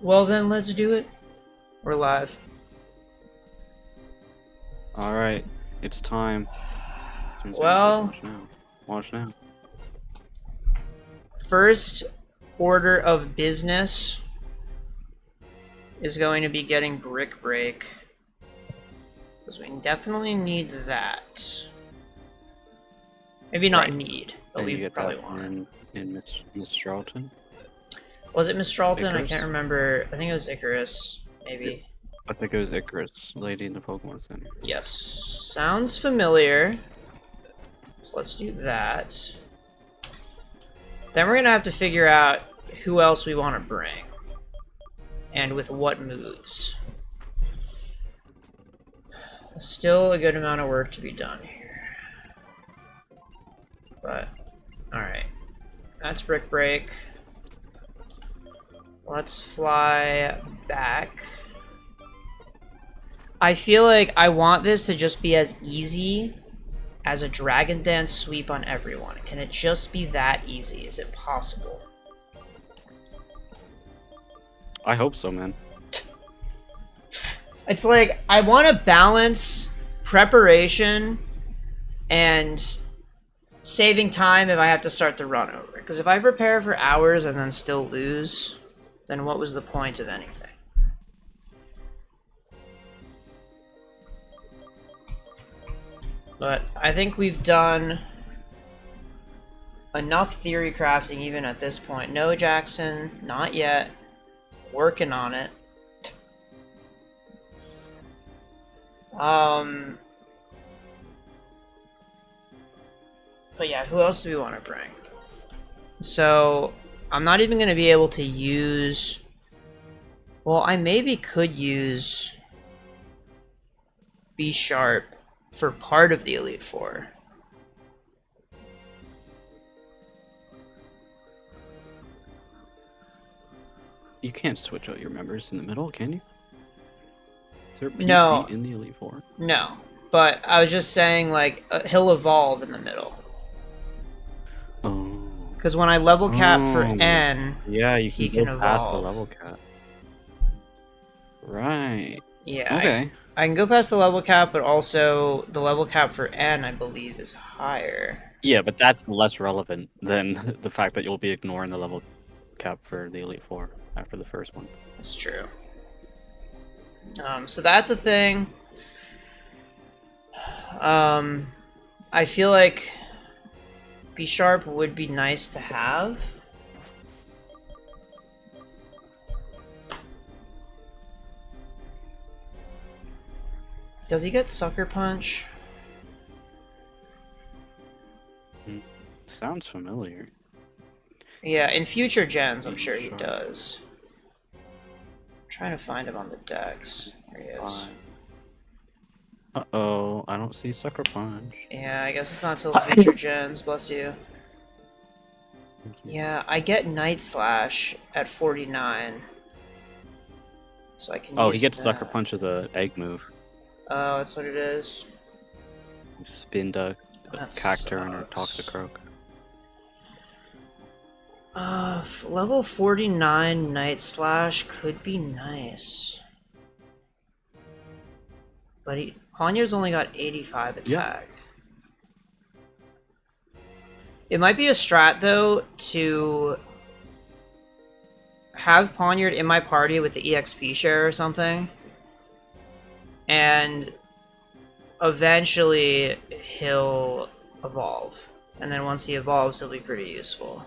Well then, let's do it. We're live. Alright, it's time. Well, Watch now. Watch now. first order of business is going to be getting Brick Break. Because we definitely need that. Maybe not Right. need, but And you we get probably that want it. in Miss Charlton. Was it Miss Charlton? I Icarus? can't remember. I think it was Icarus, maybe. I think it was Icarus, lady in the Pokemon Center. Yes. Sounds familiar. So let's do that. Then we're going to have to figure out who else we want to bring. And with what moves. Still a good amount of work to be done here. But, alright. That's Brick Break. Let's fly back. I feel like I want this to just be as easy as a Dragon Dance sweep on everyone. Can it just be that easy? Is it possible? I hope so, man. It's like, I want to balance preparation and saving time if I have to start the run over. Because if I prepare for hours and then still lose, then what was the point of anything? But I think we've done enough theory crafting even at this point. No, Jackson, not yet. Working on it. But yeah, who else do we want to bring? So, I'm not even going to be able to use... Well, I maybe could use B Sharp for part of the Elite Four. You can't switch out your members in the middle, can you? Is there a PC No. in the Elite Four? No, but I was just saying, like, he'll evolve in the middle. Oh. Because when I level cap for N, yeah, you he can can go past the evolve. level cap. Right. Yeah, Okay. I can go past the level cap, but also the level cap for N, I believe, is higher. Yeah, but that's less relevant than the fact that you'll be ignoring the level cap for the Elite Four after the first one. That's true. So that's a thing. I feel like B Sharp would be nice to have. Does he get Sucker Punch? Sounds familiar. Yeah, in future gens, I'm sure he does. I'm trying to find him on the decks. There he is. Uh-oh, I don't see Sucker Punch. Yeah, I guess it's not till future gens, bless you. Yeah, I get Night Slash at 49. So I can Oh, use he gets that. Sucker Punch as an egg move. Oh, that's what it is. Spin Duck, Cacturne, or Toxicroak. Level 49 Night Slash could be nice. But Ponyard's only got 85 attack. Yeah. It might be a strat, though, to have Ponyard in my party with the EXP share or something. And eventually he'll evolve. And then once he evolves, he'll be pretty useful.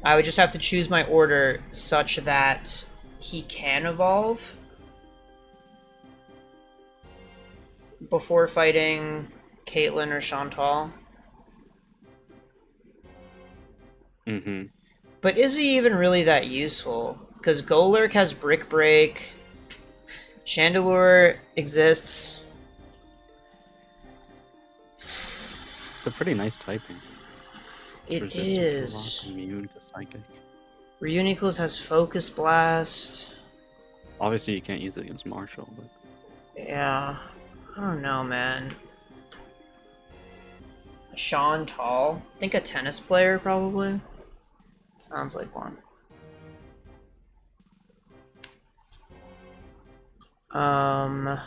I would just have to choose my order such that he can evolve before fighting Caitlyn or Chantal. Mm-hmm. But is he even really that useful? Because Golurk has Brick Break, Chandelure exists. It's a pretty nice typing. It is. Immune to Psychic. Reuniclus has Focus Blast. Obviously, you can't use it against Marshall, but... Yeah. I don't know, man. Chantal? I think a tennis player, probably. Sounds like one. Okay.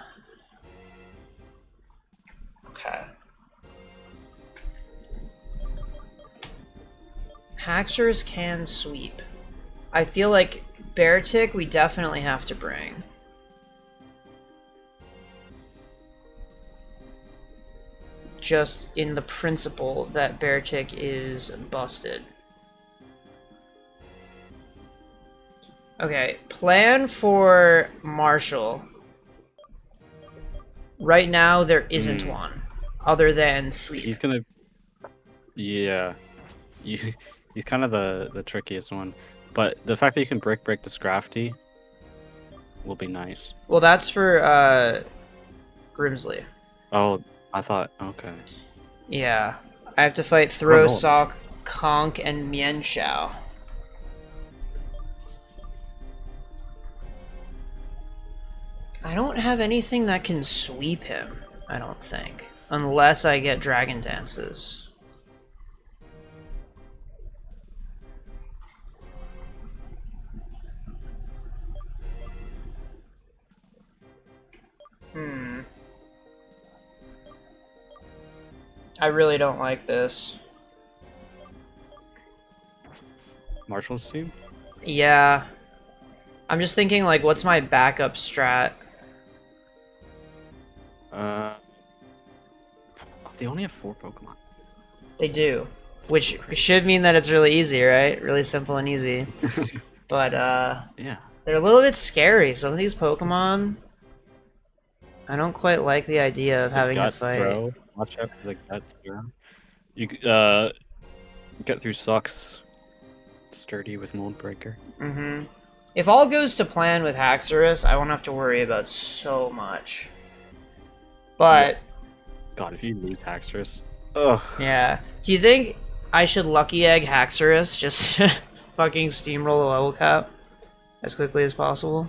Haxorus can sweep. I feel like Beartic we definitely have to bring. Just in the principle that Beartic is busted. Okay, plan for Marshall. Right now, there isn't one, other than sweep. He's gonna. Yeah. He's kind of the trickiest one. But the fact that you can break the Scrafty will be nice. Well, that's for Grimsley. Oh, I thought. Okay. Yeah. I have to fight Throw, no. Sock, Conk, and Mienshao. I don't have anything that can sweep him, I don't think. Unless I get Dragon Dances. I really don't like this. Marshall's team? Yeah. I'm just thinking, like, what's my backup strat? They only have 4 Pokemon. They do. Which should mean that it's really easy, right? Really simple and easy. But, yeah. they're a little bit scary. Some of these Pokemon, I don't quite like the idea of having to fight. Throw. Watch out for the gut throw. You get through Socks sturdy with Mold Breaker. Mm-hmm. If all goes to plan with Haxorus, I won't have to worry about so much. But... God, if you lose Haxorus... Ugh. Yeah. Do you think I should Lucky Egg Haxorus just fucking steamroll the level cap as quickly as possible?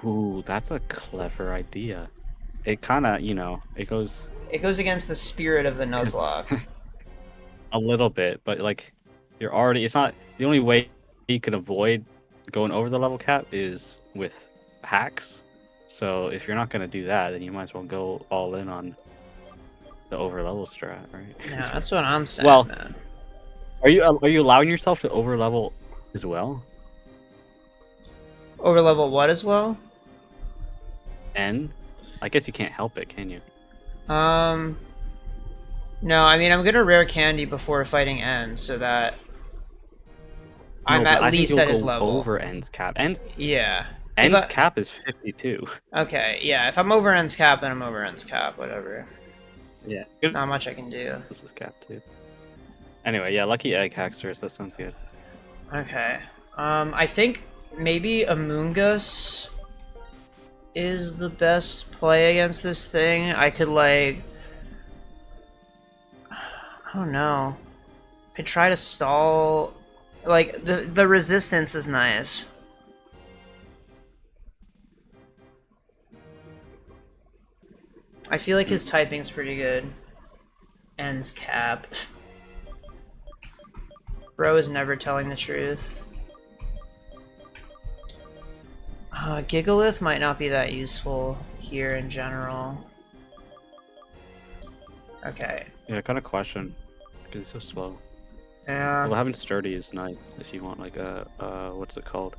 Ooh, that's a clever idea. It kind of, it goes... It goes against the spirit of the Nuzlocke. A little bit, but, like, you're already... It's not... The only way you can avoid going over the level cap is with hacks. So if you're not going to do that, then you might as well go all in on the over level strat, right? Yeah, that's what I'm saying, well, man. Are you allowing yourself to over level as well? Over level what as well? N? I guess you can't help it, can you? No, I mean, I'm gonna rare candy before fighting N, so that I'm at least at his level. Over N's cap. Yeah. N's cap is 52. Okay, yeah. If I'm over N's cap, then I'm over N's cap. Whatever. Yeah. Not much I can do. This is cap too. Anyway, yeah, Lucky Egg Haxorus. That sounds good. Okay. I think maybe Amoonguss is the best play against this thing. I could, like... I don't know. Could try to stall... Like, the resistance is nice. I feel like his typing's pretty good. Ends cap. Bro is never telling the truth. Gigalith might not be that useful here in general. Okay. Yeah, I got a question. Because it's so slow. Yeah. Well, having sturdy is nice if you want like a what's it called?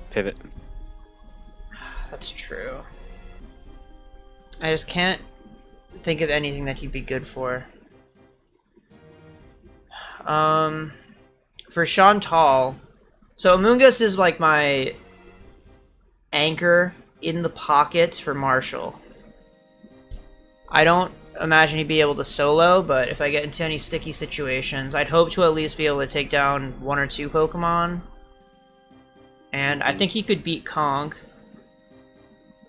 Pivot. That's true. I just can't think of anything that he'd be good for. For Chantal, so Amoonguss is like my anchor in the pocket for Marshall. I don't imagine he'd be able to solo, but if I get into any sticky situations, I'd hope to at least be able to take down 1 or 2 Pokemon. And I think he could beat Conk.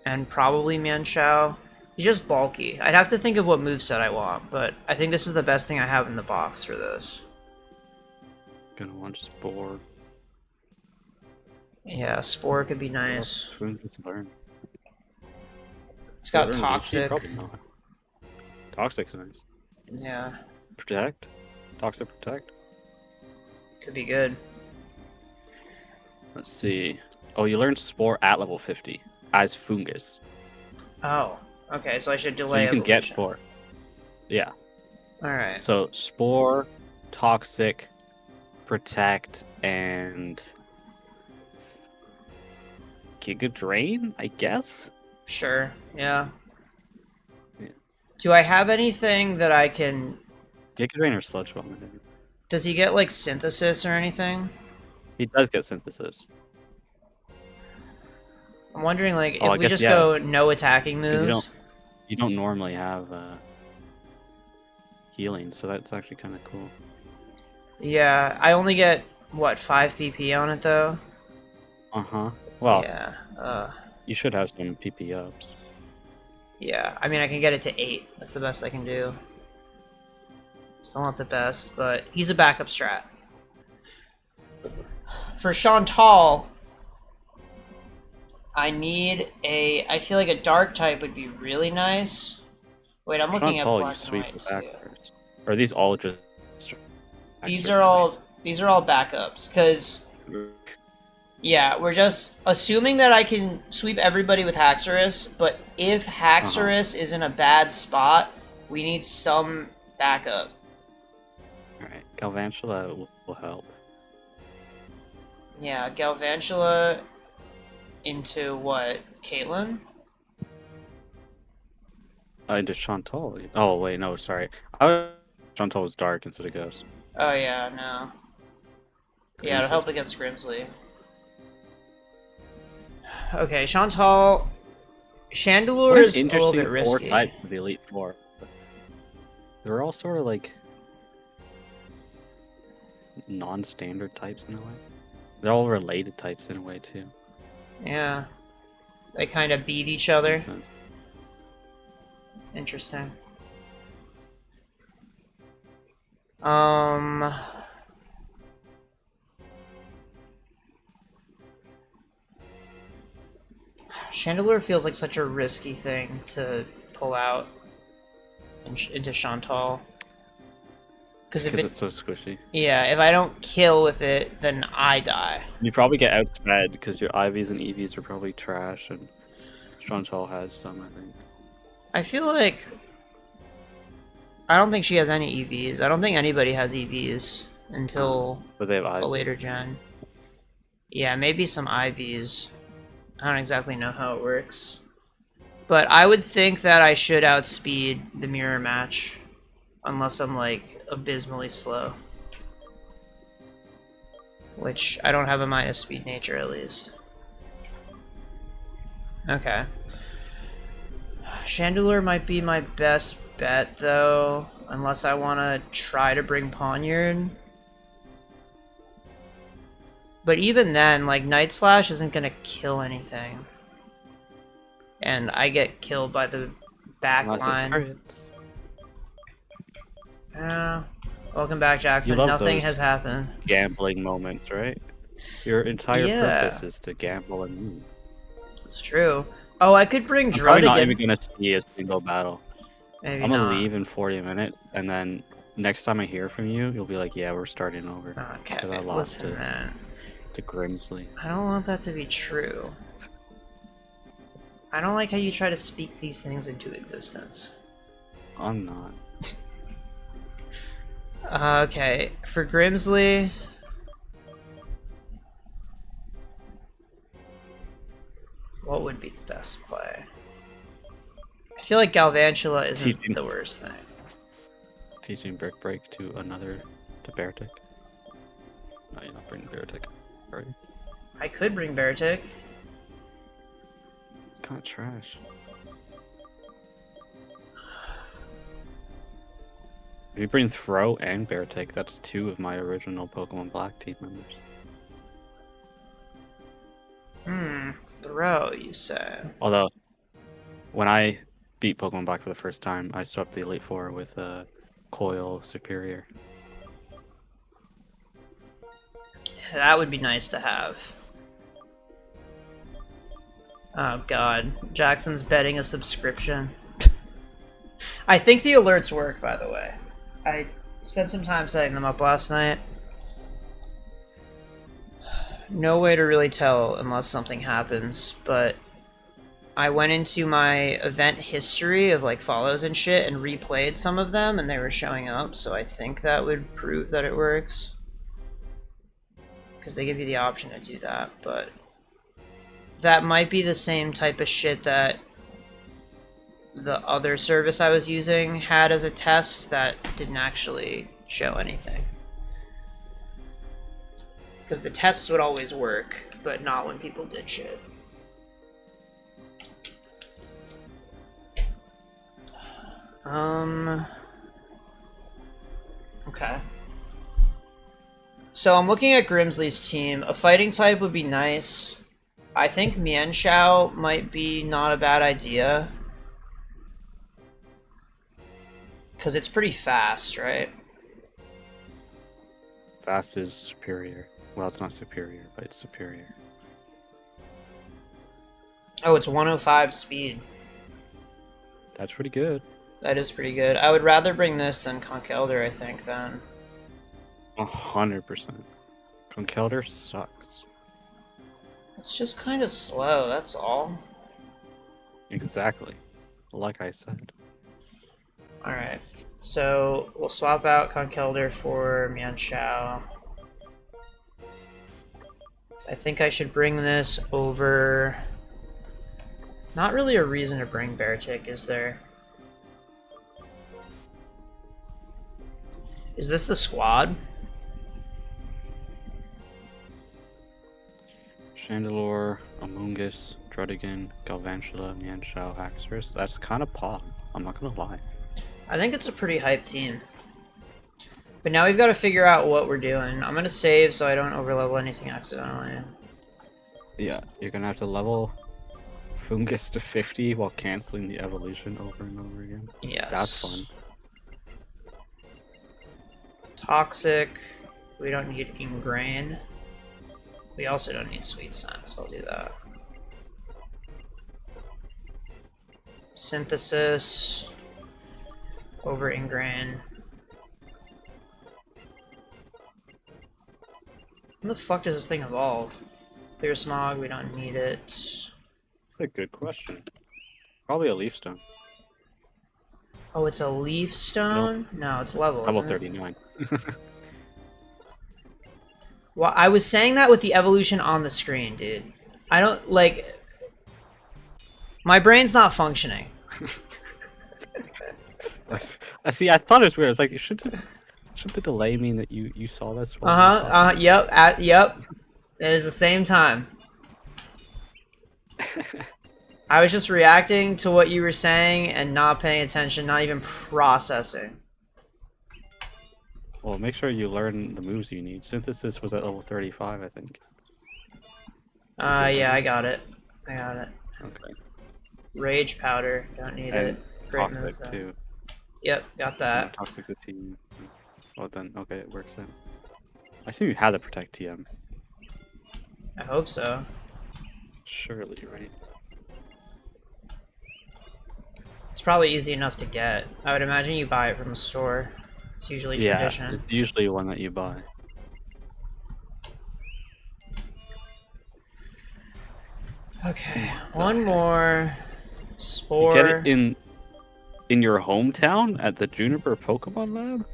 And probably Mienshao. He's just bulky. I'd have to think of what moveset I want, but I think this is the best thing I have in the box for this. Gonna want Spore. Yeah, Spore could be nice. Learn. It's got Toxic. Probably not. Toxic's nice. Yeah. Protect? Toxic Protect? Could be good. Let's see. Oh, you learn Spore at level 50 as Fungus. Oh, okay. So I should So delay you can get evolution. Spore. Yeah. All right. So Spore, Toxic, Protect, and Giga Drain, I guess? Sure. Yeah. Yeah. Do I have anything that I can? Giga Drain or Sludge Bomb. Does he get like synthesis or anything? He does get Synthesis. I'm wondering, like, Oh, if I we guess, just yeah. go no attacking Because moves. you don't normally have healing, so that's actually kind of cool. Yeah, I only get what 5 PP on it though. Uh-huh. Well, Yeah. you should have some PP ups. Yeah. I mean, I can get it to 8. That's the best I can do. Still not the best, but he's a backup strat. For Chantal, I need a. I feel like a dark type would be really nice. Wait, I'm looking at Chantal, you black and sweep white the too. backwards. Or are these all just... These are all backups, because yeah, we're just assuming that I can sweep everybody with Haxorus, but if Haxorus is in a bad spot, we need some backup. Alright, Galvantula will help. Yeah, Galvantula into what? Caitlyn? Into Chantal. Oh, wait, no, sorry. Chantal was dark instead of Ghost. Oh yeah, no. Yeah, it'll Crazy. help against Grimsley. Okay, Chantal. Chandelure What an is a little interesting bit risky. 4 type for the Elite Four. They're all sort of like non-standard types in a way. They're all related types in a way too. Yeah. They kind of beat each other. Makes sense. Interesting. Chandelure feels like such a risky thing to pull out into Chantal. Because if Because it's so squishy. yeah, if I don't kill with it, then I die. You probably get outsped because your IVs and EVs are probably trash, and Chantal has some, I think. I feel like I don't think she has any EVs. I don't think anybody has EVs until But they have a IVs. later gen. Yeah, maybe some IVs. I don't exactly know how it works. But I would think that I should outspeed the mirror match. Unless I'm, like, abysmally slow. Which, I don't have a minus speed nature, at least. Okay. Chandelure might be my best bet, though. Unless I want to try to bring Poniard. But even then, like, Night Slash isn't gonna kill anything. And I get killed by the back Unless it line. crits. Welcome back, Jackson. You love Nothing those has happened. Gambling moments, right? Your entire Yeah. purpose is to gamble and move. It's true. Oh, I could bring I'm probably Drud not again. even gonna see a single battle. Maybe I'm gonna not. leave in 40 minutes, and then next time I hear from you, you'll be like, "Yeah, we're starting over." Okay, 'Cause I lost listen, man. to Grimsley. I don't want that to be true. I don't like how you try to speak these things into existence. I'm not. Okay, for Grimsley... What would be the best play? I feel like Galvantula isn't Teaching. the worst thing. Teaching Brick Break to another, to Beartic. No, you're not bringing Beartic. Are you? I could bring Beartic. It's kind of trash. If you bring Throw and Beartic, that's 2 of my original Pokemon Black team members. Throw, you say? Although, when I beat Pokemon Black for the first time, I swept the Elite Four with Coil Superior. That would be nice to have. Oh god, Jackson's betting a subscription. I think the alerts work, by the way. I spent some time setting them up last night. no way to really tell unless something happens, but I went into my event history of like follows and shit and replayed some of them and they were showing up, so I think that would prove that it works. Because they give you the option to do that, but that might be the same type of shit that the other service I was using had as a test that didn't actually show anything. Because the tests would always work, but not when people did shit. Okay. So I'm looking at Grimsley's team. A fighting type would be nice. I think Mienshao might be not a bad idea. Because it's pretty fast, right? Fast is superior. Well, it's not superior, but it's superior. Oh, it's 105 speed. That's pretty good. That is pretty good. I would rather bring this than Conkelder, I think, then. 100%. Conkelder sucks. It's just kind of slow, that's all. Exactly. Like I said. Alright, so we'll swap out Conkelder for Mienshao. So I think I should bring this over... Not really a reason to bring Beartic, is there? Is this the squad? Chandelure, Amoonguss, Drudigan, Galvantula, Mienshao, Haxorus. That's kind of pog. I'm not gonna lie. I think it's a pretty hyped team. But now we've got to figure out what we're doing. I'm gonna save so I don't overlevel anything accidentally. Yeah, you're gonna have to level Fungus to 50 while canceling the evolution over and over again. Yes. That's fun. Toxic. We don't need Ingrain. We also don't need Sweet Scent, so I'll do that. Synthesis. Over Ingrain. When the fuck does this thing evolve? Clear Smog, we don't need it. That's a good question. Probably a Leaf Stone. Oh, it's a Leaf Stone? No, it's level. Level isn't it? 39. Well, I was saying that with the evolution on the screen, dude. I don't, like... My brain's not functioning. I see. I thought it was weird. It's like, should the delay mean that you saw this? Yep. Yep. It was the same time. I was just reacting to what you were saying and not paying attention, not even processing. Well, make sure you learn the moves you need. Synthesis was at level 35, I think. Yeah, I got it. Okay. Rage Powder, don't need And it. Great move, Toxic though. too. Yep, got that. Toxic's a team. Well then, okay, it works then. I assume you had to protect TM. I hope so. Surely, right? It's probably easy enough to get. I would imagine you buy it from a store. It's usually tradition. It's usually one that you buy. Okay, one more. Spore. You get it in your hometown at the Juniper Pokemon Lab?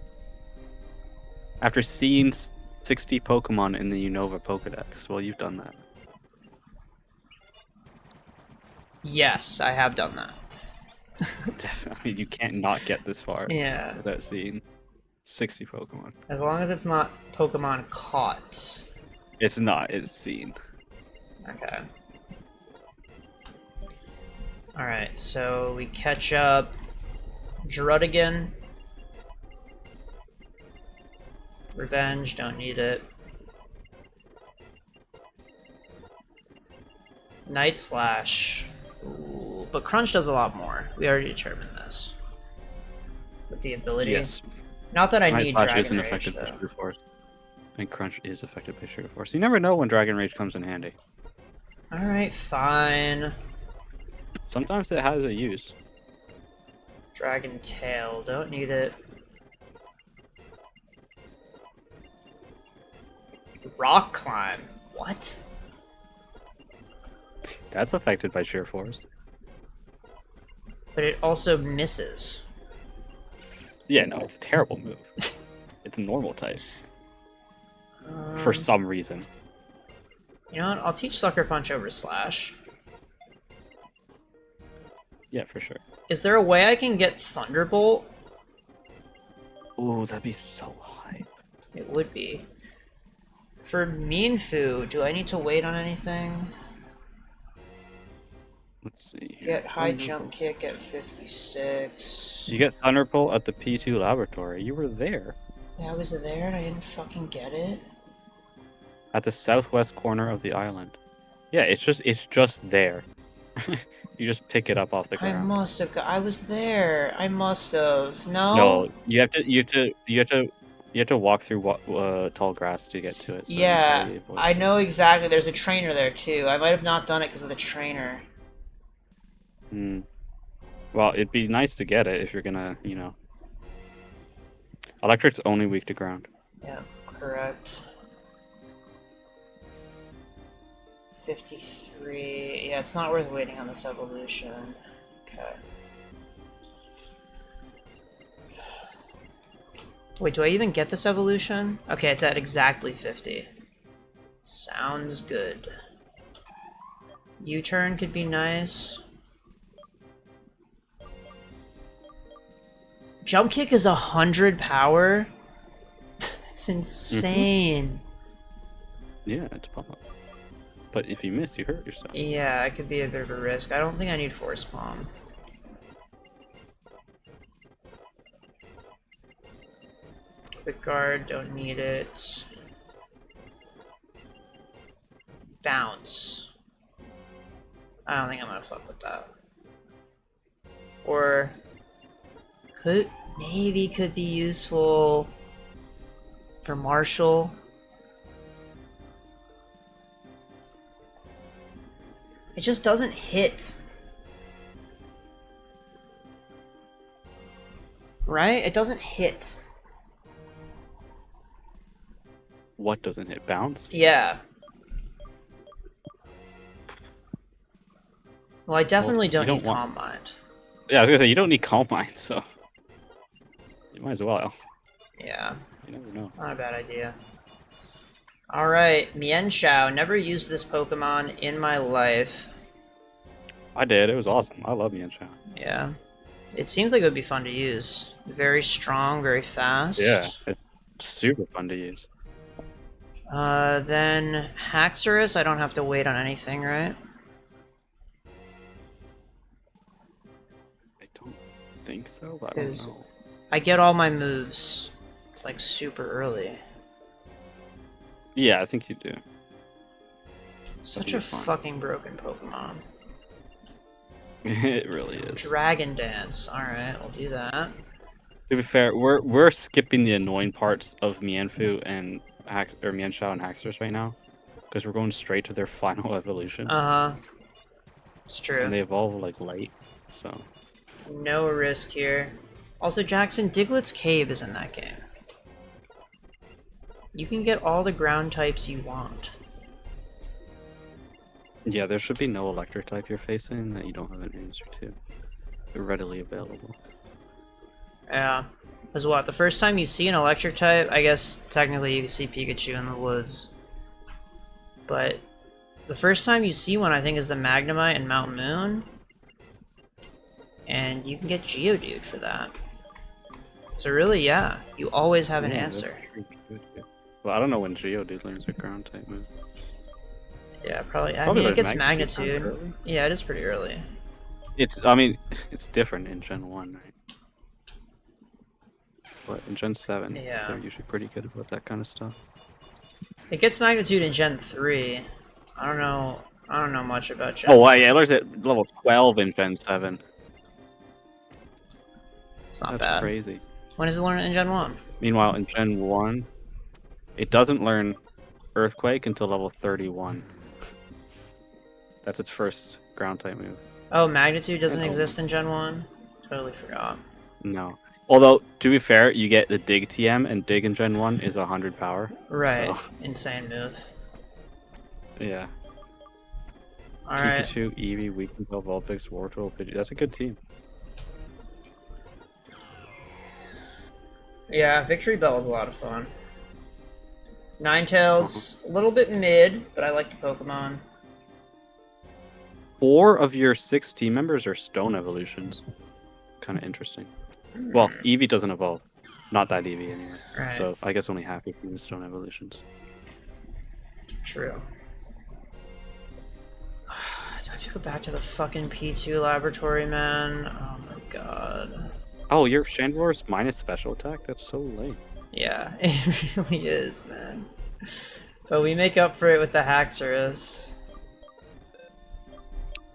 After seeing 60 Pokemon in the Unova Pokedex. Well, you've done that. Yes, I have done that. Definitely, you can't not get this far Yeah. without seeing 60 Pokemon. As long as it's not Pokemon caught. It's not, it's seen. Okay. Alright, so we catch up Drudigan. Revenge, don't need it. Night Slash. Ooh, but Crunch does a lot more. We already determined this. With the ability. Yes. Not that I Night need Slash Dragon isn't Rage, affected by though. Sugar Force. And Crunch is affected by Sugar Force. You never know when Dragon Rage comes in handy. Alright, fine. Sometimes it has a use. Dragon Tail, don't need it. Rock Climb. What? That's affected by sheer force. But it also misses. Yeah, no, it's a terrible move. It's a normal type for some reason. You know what? I'll teach Sucker Punch over Slash. Yeah, for sure. Is there a way I can get Thunderbolt? Ooh, that'd be so hype. It would be. For Mienfoo, do I need to wait on anything? Let's see. Here. Get high jump kick at 56. You get Thunderbolt at the P2 laboratory. You were there. Yeah, I was there and I didn't fucking get it. At the southwest corner of the island. Yeah, it's just there. You just pick it up off the I ground. must have got. I was there. I must have. No. No, you have to walk through tall grass to get to it. So Yeah, I know exactly. There's a trainer there too. I might have not done it because of the trainer. Hmm. Well, it'd be nice to get it if you're gonna, you know. Electric's only weak to ground. Yeah, correct. 53. Yeah, it's not worth waiting on this evolution. Okay. Wait, do I even get this evolution? Okay, it's at exactly 50. Sounds good. U-turn could be nice. Jump kick is 100 power? It's insane. Yeah, it's pop. But if you miss, you hurt yourself. Yeah, it could be a bit of a risk. I don't think I need Force Palm. Quick guard, don't need it. Bounce. I don't think I'm gonna fuck with that. Or maybe could be useful for Marshall. It just doesn't hit. Right? It doesn't hit. What doesn't hit? Bounce? Yeah. Well, I definitely Well, don't you need don't Calm Mind. Yeah, I was gonna say you don't need Calm Mind, so you might as well. Yeah, You never know. not a bad idea. Alright, Mienshao. Never used this Pokemon in my life. I did. It was awesome. I love Mienshao. Yeah. It seems like it would be fun to use. Very strong, very fast. Yeah, it's super fun to use. Then Haxorus, I don't have to wait on anything, right? I don't think so, but I don't know. I get all my moves, like, super early. Yeah, I think you do. Such That'll a be fun. fucking broken Pokemon. It really is. Dragon Dance. Alright, we'll do that. To be fair, we're skipping the annoying parts of Mienfoo and Mienshao and Haxorus right now, because we're going straight to their final evolutions. It's true. And they evolve like late, so. No risk here. Also, Jackson, Diglett's Cave is in that game. You can get all the ground types you want. Yeah, there should be no electric type you're facing that you don't have an answer to. They're readily available. Yeah. As what? The first time you see an electric type, I guess technically you can see Pikachu in the woods. But the first time you see one, I think, is the Magnemite in Mount Moon. And you can get Geodude for that. So really, yeah, you always have an Yeah, answer. that's pretty good. Well, I don't know when Geodude learns a ground type move. Yeah, probably. I Probably mean, it like gets Magnitude Magnitude. early. Yeah, it is pretty early. I mean, it's different in Gen 1, right? But in Gen 7, Yeah. they're usually pretty good about that kind of stuff. It gets Magnitude in Gen 3. I don't know much about Gen. Oh, wow, yeah, it learns at level 12 in Gen 7. It's not That's bad. crazy. When does it learn it in Gen 1? Meanwhile, in Gen 1, it doesn't learn Earthquake until level 31. That's its first ground type move. Oh, Magnitude doesn't Oh. exist in Gen 1? Totally forgot. No. Although, to be fair, you get the Dig TM, and Dig in Gen 1 is 100 power. Right. So, Insane move. Yeah. All right. Pikachu, Eevee, Weepinbell, Vulpix, Wartortle, Pidgey. That's a good team. Yeah, Victory Bell is a lot of fun. Ninetales, a little bit mid, but I like the Pokemon. 4 of your 6 team members are Stone evolutions. Kind of interesting. Well, Eevee doesn't evolve. Not that Eevee anyway. Right. So I guess only half of them is Stone evolutions. True. Do I have to go back to the fucking P2 laboratory, man? Oh my god. Oh, your Chandelure is minus special attack? That's so lame. Yeah, it really is, man. But we make up for it with the Haxorus.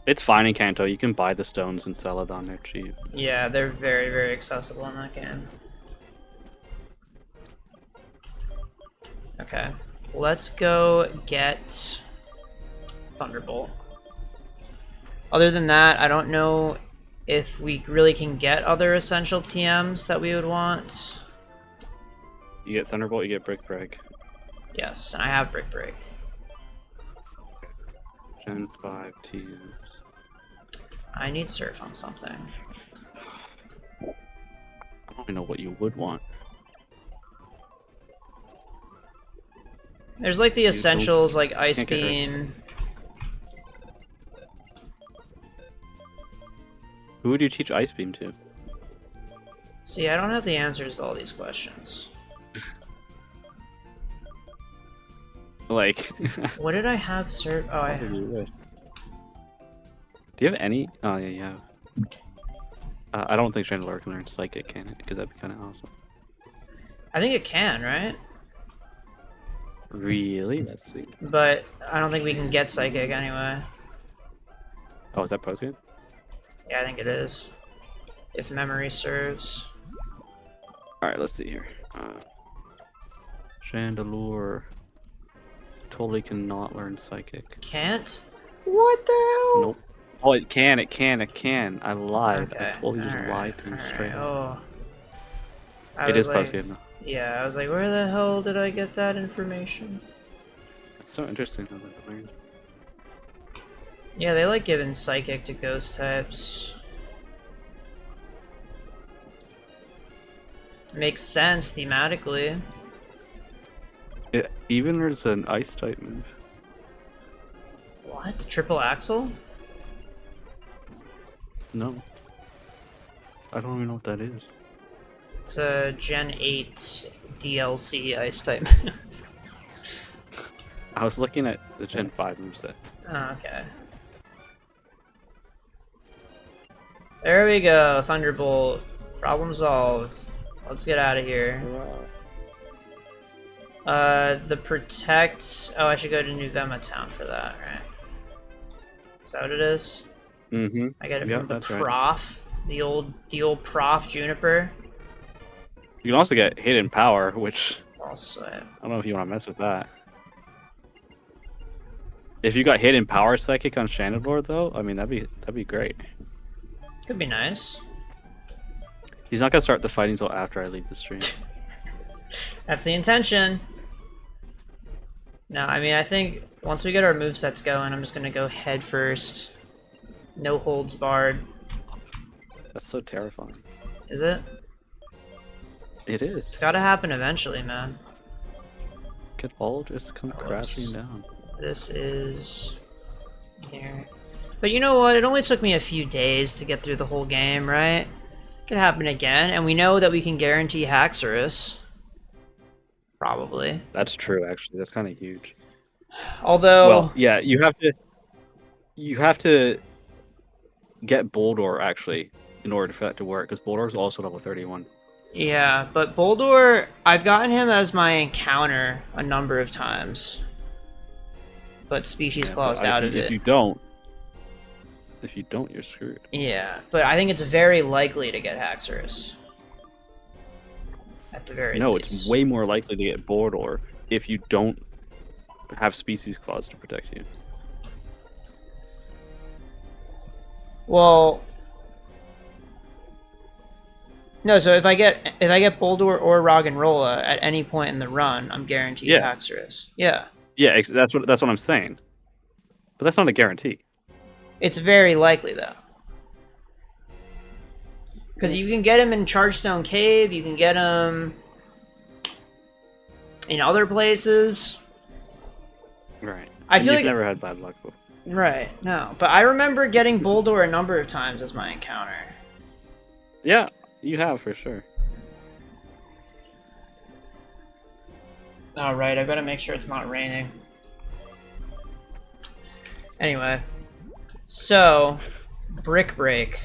It's fine in Kanto. You can buy the stones and sell it on there cheap. Yeah, they're very, very accessible in that game. Okay, let's go get Thunderbolt. Other than that, I don't know if we really can get other essential TMs that we would want. You get Thunderbolt, you get Brick Break. Yes, and I have Brick Break. Gen 5 TMs. I need Surf on something. I don't even know what you would want. There's like the essentials, like Ice Can't get hurt. Beam. Who would you teach Ice Beam to? See, I don't have the answers to all these questions. Like, What did I have Surf? Oh, I probably you would. Do you have any? Oh yeah, you have. I don't think Chandelure can learn Psychic, can it? Because that'd be kind of awesome. I think it can, right? Really? That's sweet. But I don't think we can get Psychic anyway. Oh, is that post-game? Yeah, I think it is. If memory serves. Alright, let's see here. Chandelure totally cannot learn Psychic. Can't? What the hell? Nope. Oh, it can, it can, it can. I lied. Okay. I totally just alright, lied to him alright, straight up. Oh. I It was is like, post-game though. yeah, I was like, where the hell did I get that information? It's so interesting how that learns. Yeah, they like giving Psychic to ghost types. Makes sense thematically. It even there's an Ice type move. What? Triple Axle? No. I don't even know what that is. It's a Gen 8 DLC Ice type. I was looking at the Gen 5 moveset. Oh, okay. There we go, Thunderbolt. Problem solved. Let's get out of here. The Protect... Oh, I should go to New Vema Town for that, right? Is that what it is? Mm-hmm. I get it Yep, from the that's right. Prof. The old Prof Juniper. You can also get Hidden Power, which Also, I don't know if you want to mess with that. If you got Hidden Power Psychic on Chandelure, though, I mean that'd be great. could be nice. He's not gonna start the fight until after I leave the stream. That's the intention. No, I mean, I think once we get our movesets going, I'm just gonna go head first. No holds barred. That's so terrifying. Is it? It is. It's gotta happen eventually, man. Could all just come Oh, crashing whoops. down. This is here. But you know what? It only took me a few days to get through the whole game, right? Could happen again, and we know that we can guarantee Haxorus. Probably. That's true, actually. That's kind of huge. Although, Well, yeah, you have to get Boldore actually in order for that to work, because Boldore is also level 31. yeah, but Boldore, I've gotten him as my encounter a number of times. But Species Yeah, Claused but out if of you, it. if you don't, you're screwed. Yeah, but I think it's very likely to get Haxorus. At the very No, least. it's way more likely to get Boldore if you don't have Species Clause to protect you. Well, no. So if I get Boldore or Roggenrola at any point in the run, I'm guaranteed Yeah. Haxorus. Yeah. Yeah, that's what I'm saying. But that's not a guarantee. It's very likely though. Because you can get him in Chargestone Cave, you can get him in other places. Right. I And feel you've like never had bad luck before. right, no. But I remember getting Boldor a number of times as my encounter. Yeah, you have for sure. Oh right, I gotta make sure it's not raining. Anyway. So Brick Break.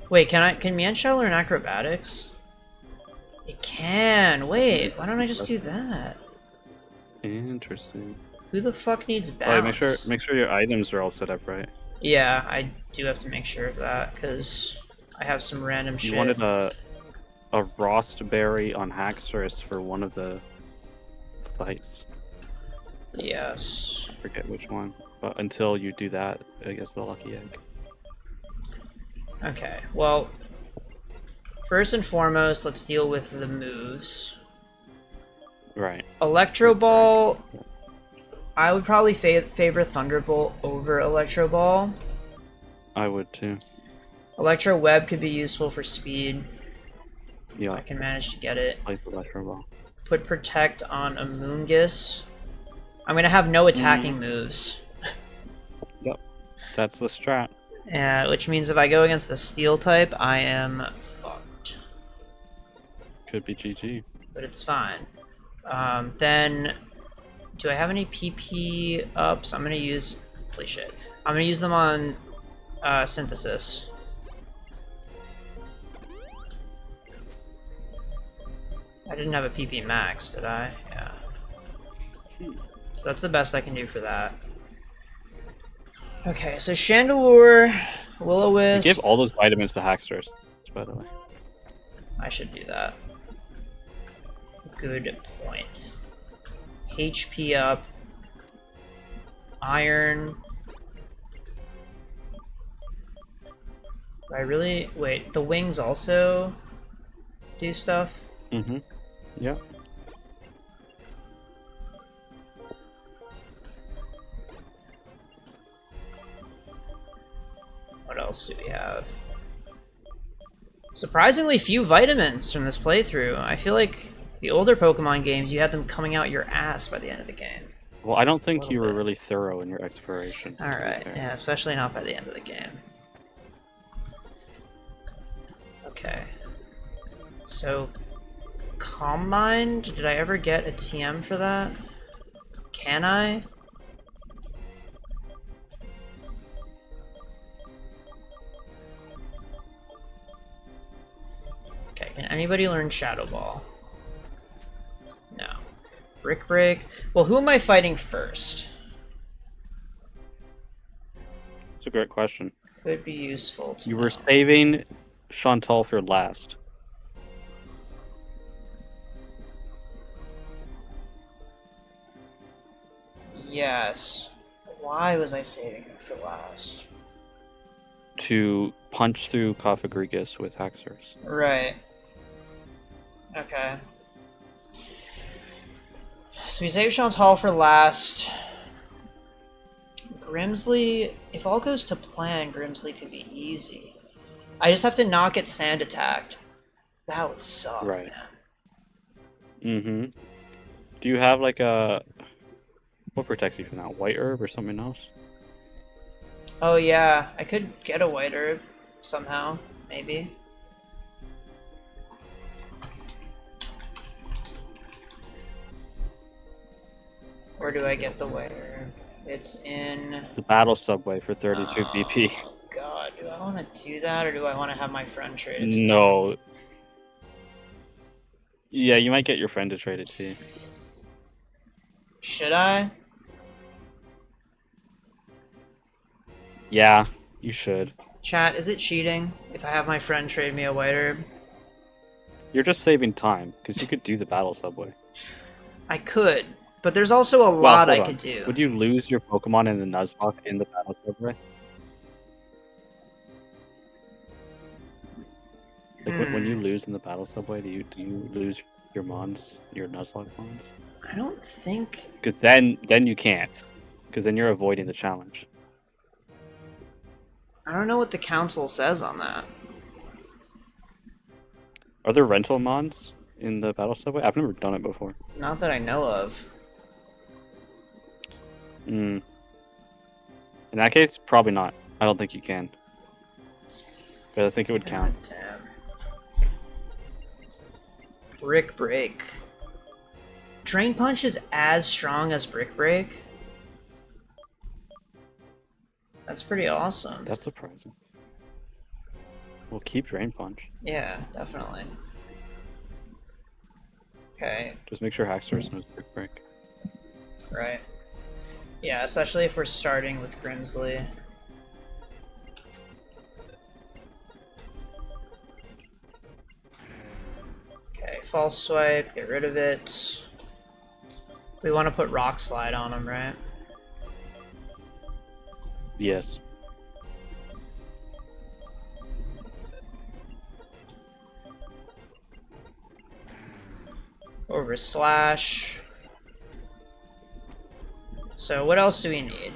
Wait, can Manshell learn acrobatics? It can. Wait, why don't I just do that? Interesting. Who the fuck needs Oh, bounce? make sure your items are all set up right. Yeah, I do have to make sure of that because I have some random shit. You wanted a Rostberry on Haxorus for one of the fights. Yes. Forget which one. But until you do that, I guess the lucky egg. Okay, well, first and foremost, let's deal with the moves. Right. Electro Ball, I would probably favor Thunderbolt over Electro Ball. I would too. Electro Web could be useful for speed. Yeah. If I can manage to get it. Place the Electro Ball. Put Protect on Amoonguss. I'm gonna have no attacking moves. Yep. That's the strat. Which means if I go against the Steel type, I am fucked. Could be GG. But it's fine. Then, do I have any PP ups? I'm gonna use. Holy shit! I'm gonna use them on Synthesis. I didn't have a PP max, did I? Yeah. So that's the best I can do for that. Okay, so Chandelure, Will-O-Wisp. Give all those vitamins to Haxorus, by the way. I should do that. Good point. HP up. Iron. Do I really... Wait, the wings also do stuff? Mm-hmm. Yeah. What else do we have? Surprisingly few vitamins from this playthrough. I feel like the older Pokemon games, you had them coming out your ass by the end of the game. Well, I don't think you were really thorough in your exploration. Alright, yeah, especially not by the end of the game. Okay. So, Calm Mind? Did I ever get a TM for that? Can I? Okay, can anybody learn Shadow Ball? No. Brick Break? Well, who am I fighting first? It's a great question. Could be useful to You know. were saving Chantal for last. Yes. Why was I saving it for last? To punch through Cofagrigus with Haxorus. Right. Okay. So we save Chantal for last. Grimsley, if all goes to plan, Grimsley could be easy. I just have to not get sand attacked. That would suck, Right. man. Mm-hmm. Do you have like a... What protects you from that? White herb or something else? Oh yeah, I could get a white herb somehow, maybe. Where do I get the white herb? It's in... The battle subway for 32 BP. Oh god, do I want to do that or do I want to have my friend trade it to me? No. Yeah, you might get your friend to trade it to you. Should I? Yeah, you should. Chat, is it cheating if I have my friend trade me a white herb? You're just saving time, because you could do the battle subway. I could, but there's also a lot I hold could on. do. Would you lose your Pokemon in the Nuzlocke in the battle subway? Like when you lose in the battle subway, do you lose your Mons, your Nuzlocke Mons? I don't think... Because then you can't, because then you're avoiding the challenge. I don't know what the council says on that. Are there rental mods in the Battle Subway? I've never done it before. Not that I know of. In that case, probably not. I don't think you can. But I think it would count. God damn. Brick Break. Drain Punch is as strong as Brick Break? That's pretty awesome. That's surprising. We'll keep Drain Punch. Yeah, definitely. Okay, Just make sure Hacksaw knows Brick Break. right. Yeah, especially if we're starting with Grimsley. Okay, False Swipe, get rid of it. We want to put Rock Slide on him, right? Yes. Over Slash. So what else do we need?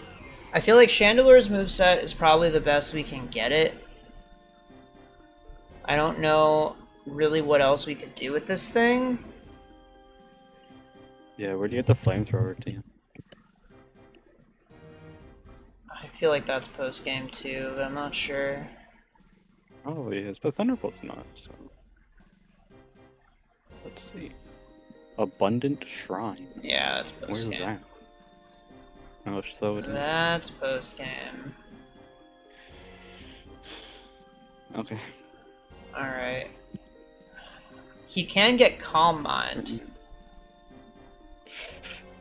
I feel like Chandeler's moveset is probably the best we can get it. I don't know really what else we could do with this thing. Yeah, where do you get the flamethrower to you? I feel like that's post game too, but I'm not sure. Probably is, but Thunderbolt's not, so. Let's see. Abundant Shrine. Yeah, that's Where's post game. that? Oh, so it is. That's post game. Okay. Alright. He can get Calm Mind.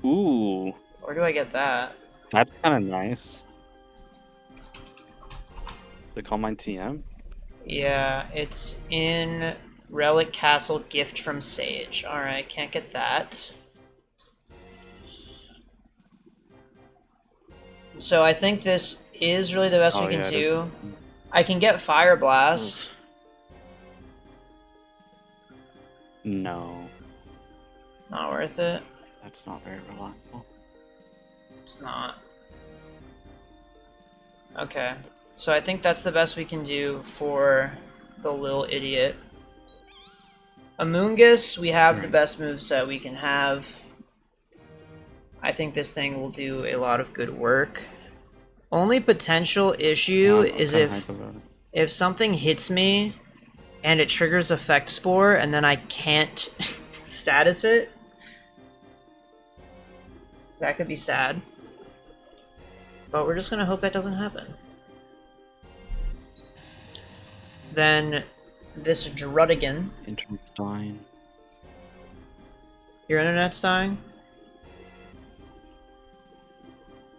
Ooh, Where do I get that? that's kind of nice. The Calm Mind TM? Yeah, it's in Relic Castle Gift from Sage. Alright, can't get that. So I think this is really the best we can it is. do. I can get Fire Blast. No, Not worth it. that's not very reliable. It's not. Okay. So I think that's the best we can do for the little idiot. Amoonguss, we have the best moveset we can have. I think this thing will do a lot of good work. Only potential issue Yeah, I'm is kinda hype about it. if something hits me and it triggers Effect Spore and then I can't status it. That could be sad. But we're just gonna hope that doesn't happen. Then this Druddigan. Internet's dying. Your internet's dying?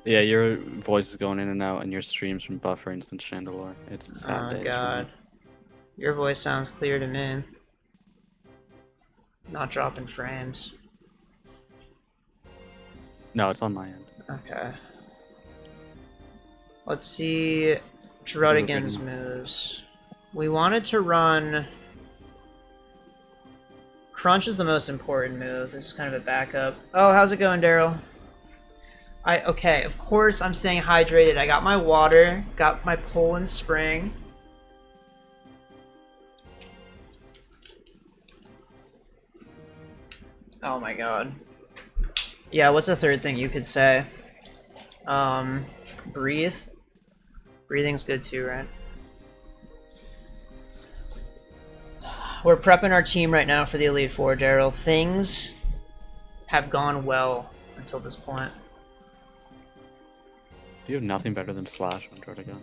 Yeah, your voice is going in and out, and your stream's from buffering since Chandelure. It's a sad day. Oh god. Your voice sounds clear to me. Not dropping frames. No, it's on my end. Okay. Let's see Druddigan's moves. We wanted to run... Crunch is the most important move. This is kind of a backup. Oh, how's it going, Daryl? Okay, of course I'm staying hydrated. I got my water, got my Poland Spring. Oh my god. Yeah, what's a third thing you could say? Breathe. Breathing's good too, right? We're prepping our team right now for the Elite Four, Daryl. Things have gone well until this point. You have nothing better than Slash on Druddigan.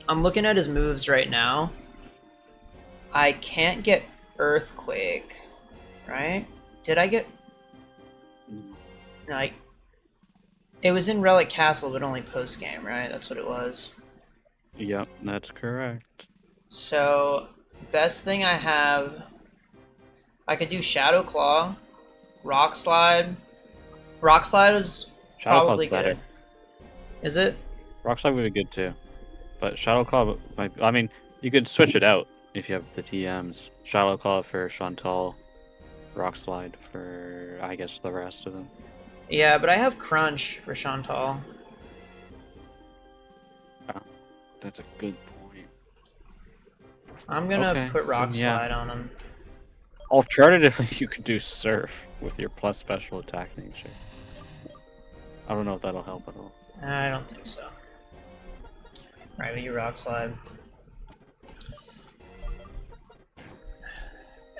I'm looking at his moves right now. I can't get Earthquake, right? Did I get... Like, it was in Relic Castle, but only post-game, right? That's what it was. Yep, that's correct. So, best thing I have... I could do Shadow Claw, Rock Slide. Rock Slide is Shadow probably Claw's better. good. Is it? Rock Slide would be good too. But Shadow Claw might... I mean, you could switch it out if you have the TMs. Shadow Claw for Chantal. Rock Slide for, I guess, the rest of them. Yeah, but I have Crunch for Chantal. Oh. That's a good point. I'm gonna Okay, put Rock then, yeah. Slide on him. Alternatively, you could do Surf with your plus special attack nature. I don't know if that'll help at all. I don't think so. Right, but you Rock Slide.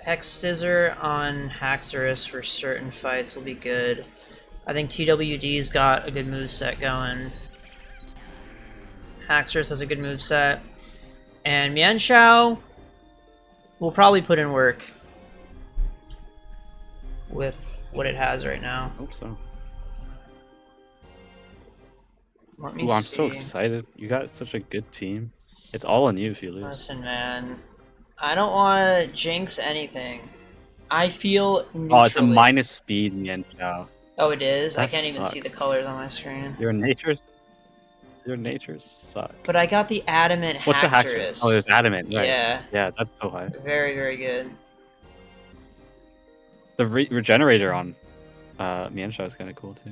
Hex Scissor on Haxorus for certain fights will be good. I think TWD's got a good moveset going. Haxorus has a good moveset. And Mienshao will probably put in work with what it has right now. I hope so. Let me Ooh, I'm so see. excited. You got such a good team. It's all on you if you lose. Listen, man. I don't want to jinx anything. I feel neutrally. Oh, it's a minus speed Mienshao. Oh, it is? I That can't even see the sucks. colors on my screen. Your natures suck. But I got the Adamant What's the Haxorus. Haxorus? Oh, there's Adamant, right? Yeah. Yeah, that's so high. Very, very good. The regenerator on Mienshao is kind of cool too.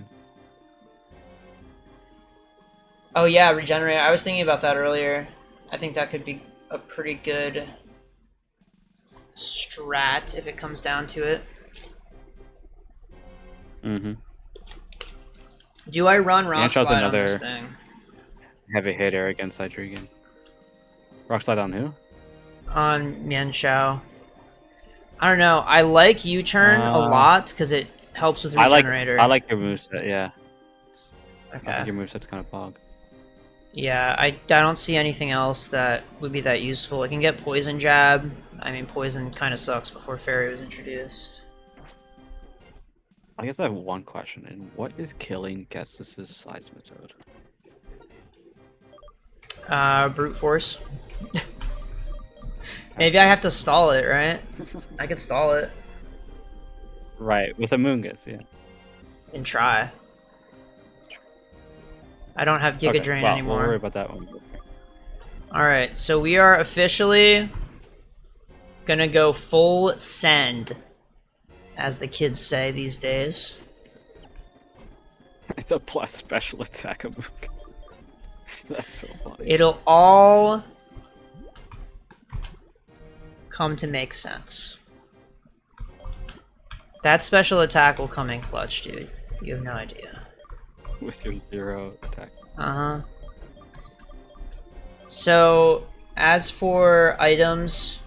Oh yeah, Regenerate. I was thinking about that earlier. I think that could be a pretty good strat if it comes down to it. Mm-hmm. Do I run Rock Mienshao's Slide on this another- thing? Heavy hitter against Hydreigon. Rock Slide on who? On Mienshao. I don't know. I like U-turn a lot because it helps with Regenerator. I like your moveset, yeah. I Okay. think your moveset's kind of bog. Yeah, I don't see anything else that would be that useful. I can get Poison Jab. I mean, Poison kind of sucks before Fairy was introduced. I guess I have one question, and what is killing Ghetsis' Seismitoad? Brute Force. Maybe I have to stall it, right? I could stall it Right, with a Moongus, yeah. and try. I don't have Giga Drain well, anymore. We'll worry about that one. Alright, so we are officially gonna go full send, as the kids say these days. It's a plus special attack of Moongus. That's so funny. It'll all come to make sense. That special attack will come in clutch, dude. You have no idea. With your 0 attack. Uh-huh. So, as for items,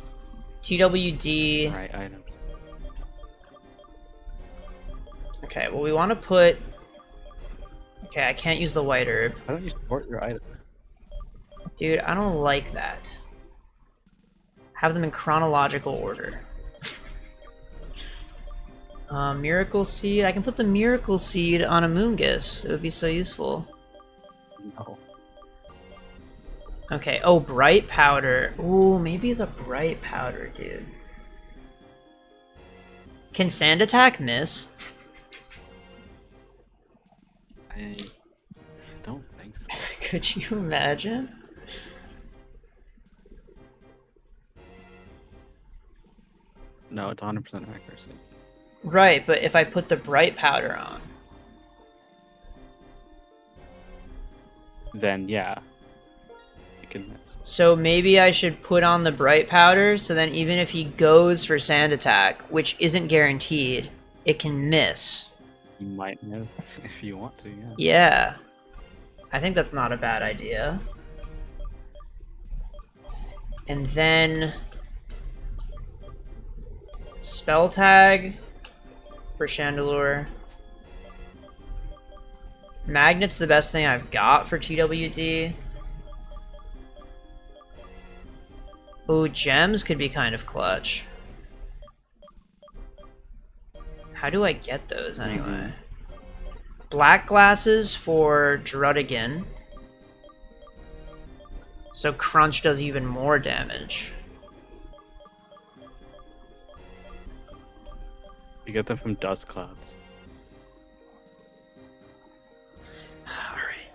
TWD... Right, items. Okay, well we want to put... Okay, I can't use the white herb. Why don't you sort your items? Dude, I don't like that. Have them in chronological order. Miracle Seed. I can put the Miracle Seed on a Moongus. It would be so useful. No. Okay, oh, Bright Powder. Ooh, maybe the Bright Powder, dude. Can Sand Attack miss? I don't think so. Could you imagine? No, it's 100% accuracy. Right, but if I put the Bright Powder on... Then, yeah. You can miss. So maybe I should put on the Bright Powder, so then even if he goes for Sand Attack, which isn't guaranteed, it can miss. You might miss if you want to, yeah. Yeah. I think that's not a bad idea. And then... Spell Tag for Chandelure. Magnet's the best thing I've got for TWD. Ooh, Gems could be kind of clutch. How do I get those anyway? Black Glasses for Druddigan. So Crunch does even more damage. You get them from Dust Clouds. Alright.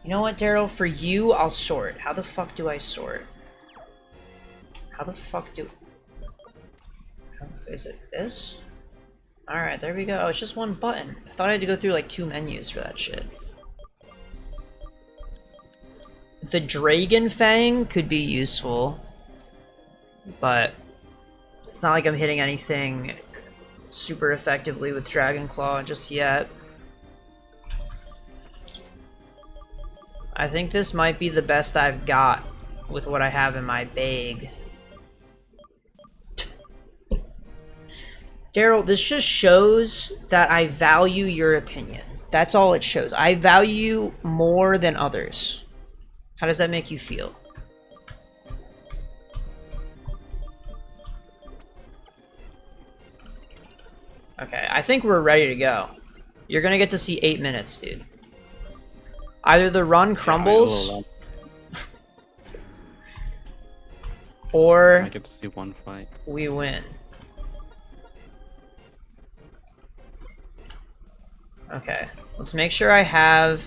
You know what, Daryl? For you, I'll sort. How the fuck do I sort? How the fuck do... Is it this? Alright, there we go. Oh, it's just one button. I thought I had to go through like 2 menus for that shit. The Dragon Fang could be useful, but it's not like I'm hitting anything super effectively with Dragon Claw just yet. I think this might be the best I've got with what I have in my bag. Daryl, this just shows that I value your opinion. That's all it shows. I value you more than others. How does that make you feel? Okay, I think we're ready to go. You're gonna get to see 8 minutes, dude. Either the run crumbles, or I get to see one fight. we win. Okay, let's make sure I have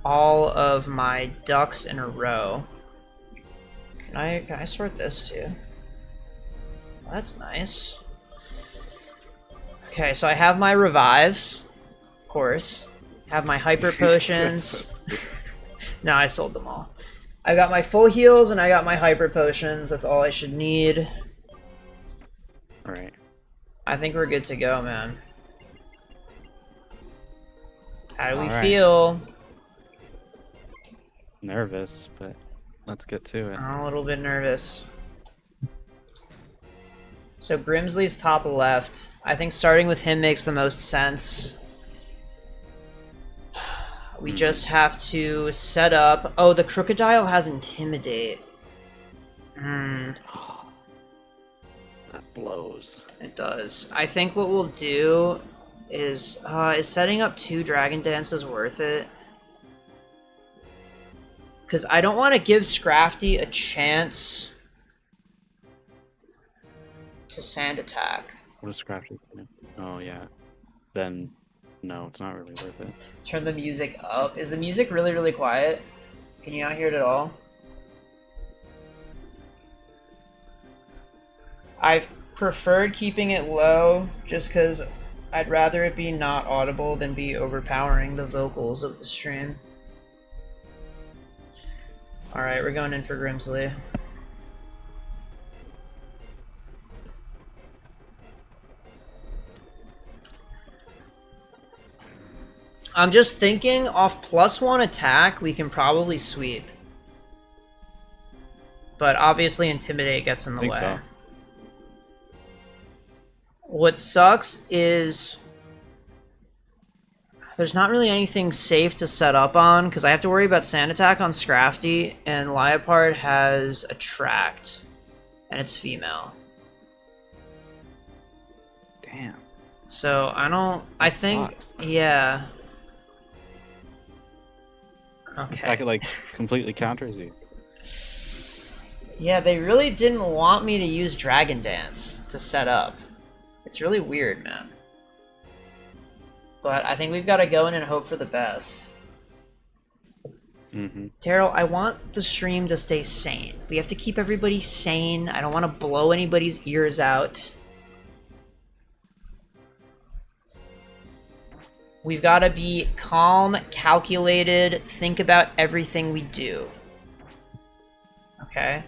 all of my ducks in a row. Can I sort this too? Well, that's nice. Okay, so I have my revives, of course. Have my hyper potions. No, I sold them all. I got my full heals and I got my hyper potions. That's all I should need. Alright. I think we're good to go, man. How do we Alright. feel? Nervous, but let's get to it. I'm a little bit nervous. So Grimsley's top left. I think starting with him makes the most sense. We just have to set up... Oh, the Crocodile has Intimidate. That blows. It does. I think what we'll do is setting up 2 Dragon Dances worth it? Because I don't want to give Scrafty a chance to Sand Attack. What is Scrafty do? Oh, yeah. Then, no, it's not really worth it. Turn the music up. Is the music really, really quiet? Can you not hear it at all? I've preferred keeping it low just because I'd rather it be not audible than be overpowering the vocals of the stream. Alright, we're going in for Grimsley. I'm just thinking off +1 attack, we can probably sweep. But obviously Intimidate gets in the way. So. What sucks is there's not really anything safe to set up on because I have to worry about Sand Attack on Scrafty, and Liepard has Attract, and it's female. Damn. So I think, sucks. yeah. Okay. I could like completely counters you. Yeah, they really didn't want me to use Dragon Dance to set up. It's really weird, man. But I think we've got to go in and hope for the best. Terrell, I want the stream to stay sane. We have to keep everybody sane. I don't want to blow anybody's ears out. We've got to be calm, calculated, think about everything we do. Okay?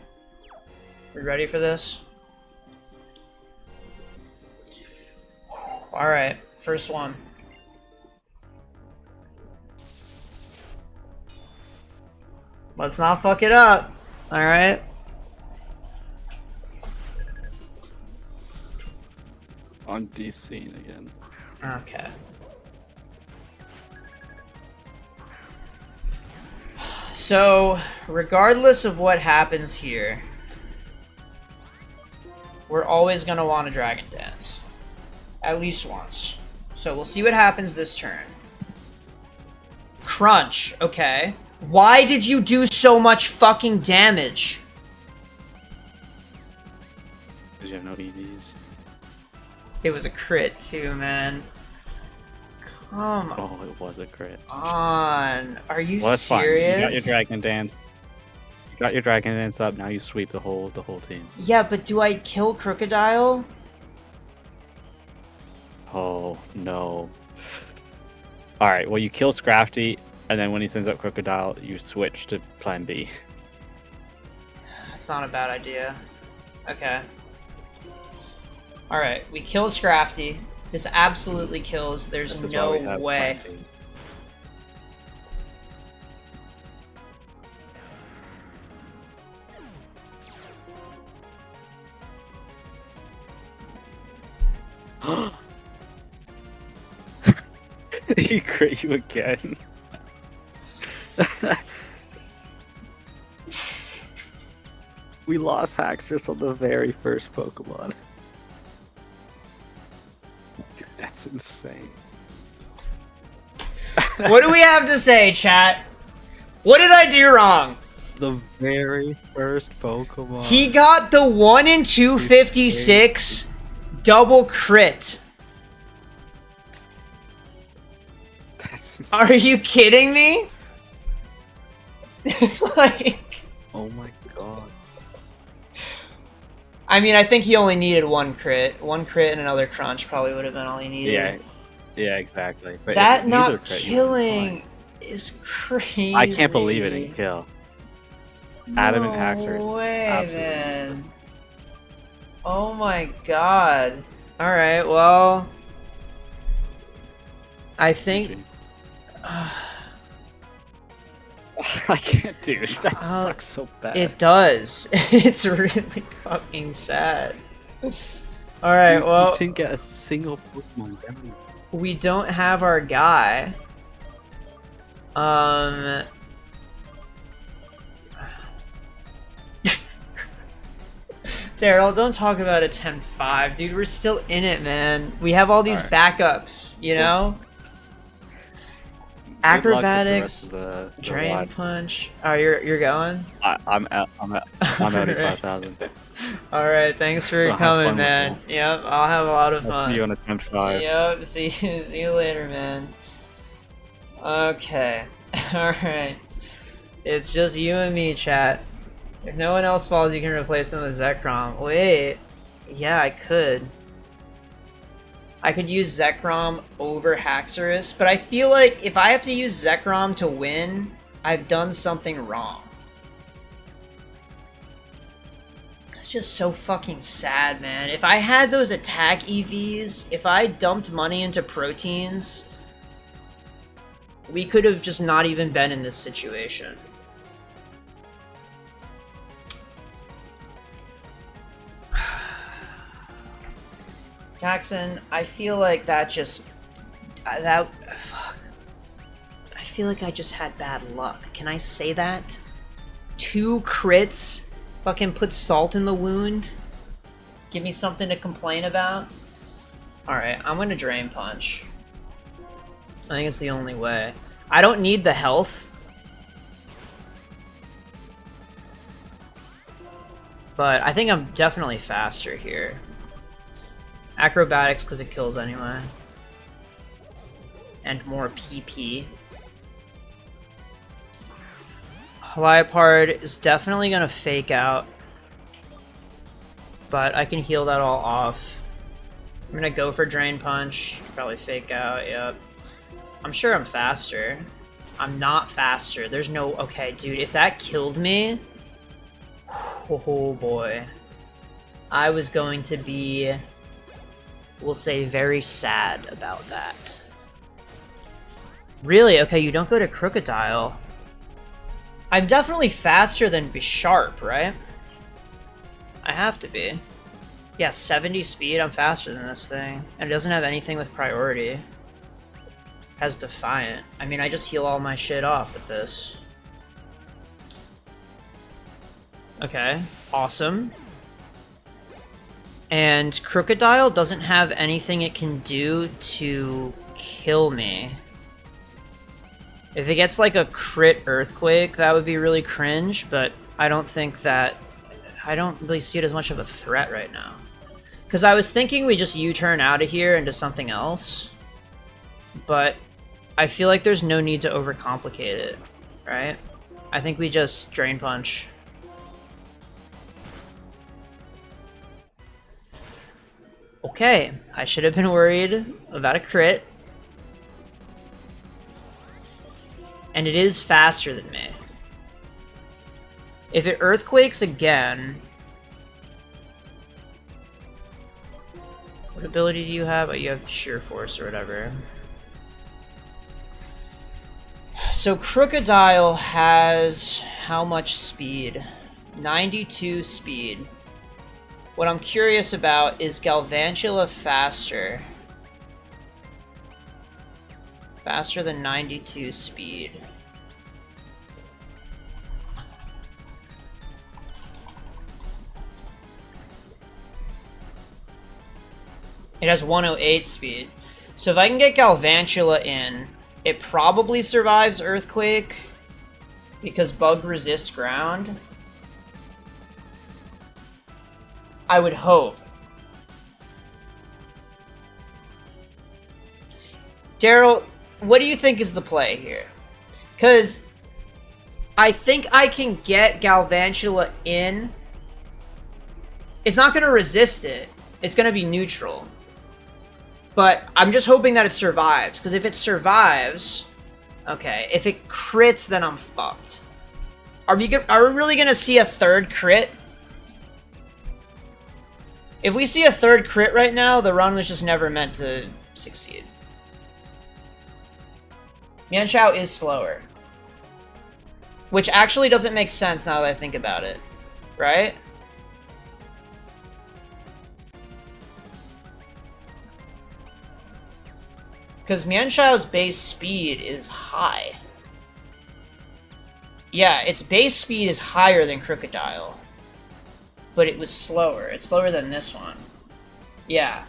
We ready for this? Alright, first one. Let's not fuck it up. Alright? On DC again. Okay. So, regardless of what happens here, we're always going to want a Dragon Dance. At least once. So we'll see what happens this turn. Crunch. Okay. Why did you do so much fucking damage? Because you have no EVs. It was a crit too, man. Come Oh, it was a crit. on. Are you Well, that's serious? fine. You got your Dragon Dance. You got your Dragon Dance up. Now you sweep the whole team. Yeah, but do I kill Crocodile? Oh no. All right. Well, you kill Scrafty, And then when he sends out Crocodile, you switch to plan B. That's not a bad idea. Okay. Alright, we kill Scrafty. This absolutely kills. There's This is why we no have way. plan Bs. He crit you again. We lost Haxorus on the very first Pokemon. That's insane. What do we have to say, chat? What did I do wrong? The very first Pokemon. He got the 1 in 256 double crit. That's Are you kidding me? Like, oh my god. I mean, I think he only needed 1 crit. 1 crit and another crunch probably would have been all he needed. Yeah. Yeah, exactly. But That if neither not crit, you would've been killing fine. is crazy. I can't believe it didn't kill. Adamant No Haxorus. way, Absolutely man. useless. Oh my god. Alright, well... I think... I can't do it. That sucks so bad. It does. It's really fucking sad. Alright, well... You didn't get a single Pokemon down. We don't have our guy. Daryl, don't talk about attempt 5, dude. We're still in it, man. We have all these Alright. backups, you Cool. know? Good luck with the Acrobatics, rest of the Drain ride. Punch. Oh, you're going? I'm out. I'm Alright. 85,000. Alright, thanks for Still have coming, fun with man. Yep, I'll have a lot of I'll fun. see you on attempt 5. Yep, see you later, man. Okay. Alright. It's just you and me, chat. If no one else falls, you can replace him with Zekrom. Wait. Yeah, I could. I could use Zekrom over Haxorus, but I feel like if I have to use Zekrom to win, I've done something wrong. It's just so fucking sad, man. If I had those attack EVs, if I dumped money into proteins, we could have just not even been in this situation. Jackson, I feel like that just... fuck. I feel like I just had bad luck. Can I say that? 2 crits? Fucking put salt in the wound? Give me something to complain about? Alright, I'm gonna Drain Punch. I think it's the only way. I don't need the health. But I think I'm definitely faster here. Acrobatics because it kills anyway. And more PP. Liepard is definitely going to fake out. But I can heal that all off. I'm going to go for Drain Punch. Probably fake out, yep. I'm sure I'm faster. I'm not faster. There's no... Okay, dude, if that killed me... Oh boy. I was going to be... We'll say very sad about that. Really? Okay, you don't go to Crocodile. I'm definitely faster than Bisharp, right? I have to be. Yeah, 70 speed, I'm faster than this thing. And it doesn't have anything with priority. Has Defiant. I mean, I just heal all my shit off with this. Okay, awesome. And Crocodile doesn't have anything it can do to kill me. If it gets like a crit Earthquake, that would be really cringe, but I don't think that... I don't really see it as much of a threat right now. Because I was thinking we just U-turn out of here into something else. But I feel like there's no need to overcomplicate it, right? I think we just Drain Punch. Okay, I should have been worried about a crit. And it is faster than me. If it earthquakes again... What ability do you have? Oh, you have sheer force or whatever. So Crocodile has how much speed? 92 speed. What I'm curious about is Galvantula faster. Faster than 92 speed. It has 108 speed. So if I can get Galvantula in, it probably survives Earthquake because Bug resists ground. I would hope. Daryl, what do you think is the play here? Because I think I can get Galvantula in. It's not going to resist it. It's going to be neutral. But I'm just hoping that it survives, because if it survives... Okay, if it crits, then I'm fucked. Are we really going to see a third crit? If we see a third crit right now, the run was just never meant to succeed. Mienshao is slower. Which actually doesn't make sense now that I think about it. Right? Because Mienshao's base speed is high. Yeah, its base speed is higher than Crocodile. But it was slower. It's slower than this one. Yeah.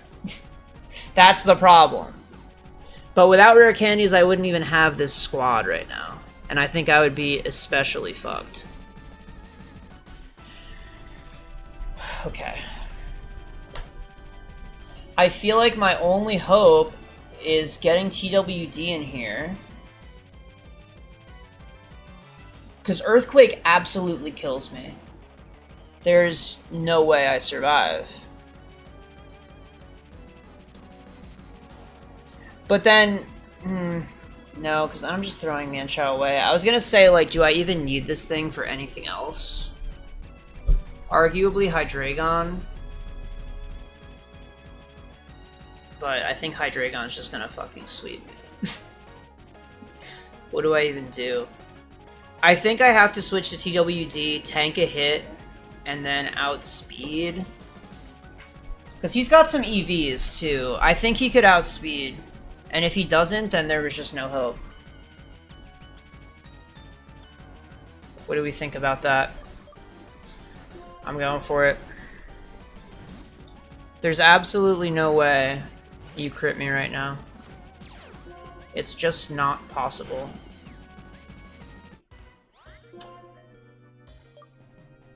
That's the problem. But without rare candies, I wouldn't even have this squad right now. And I think I would be especially fucked. Okay. I feel like my only hope is getting TWD in here. Because Earthquake absolutely kills me. There's no way I survive. But then... no, because I'm just throwing Mienshao away. I was gonna say, like, do I even need this thing for anything else? Arguably Hydreigon. But I think Hydreigon's just gonna fucking sweep me. What do I even do? I think I have to switch to TWD, tank a hit, and then outspeed. Because he's got some EVs, too. I think he could outspeed. And if he doesn't, then there was just no hope. What do we think about that? I'm going for it. There's absolutely no way you crit me right now. It's just not possible.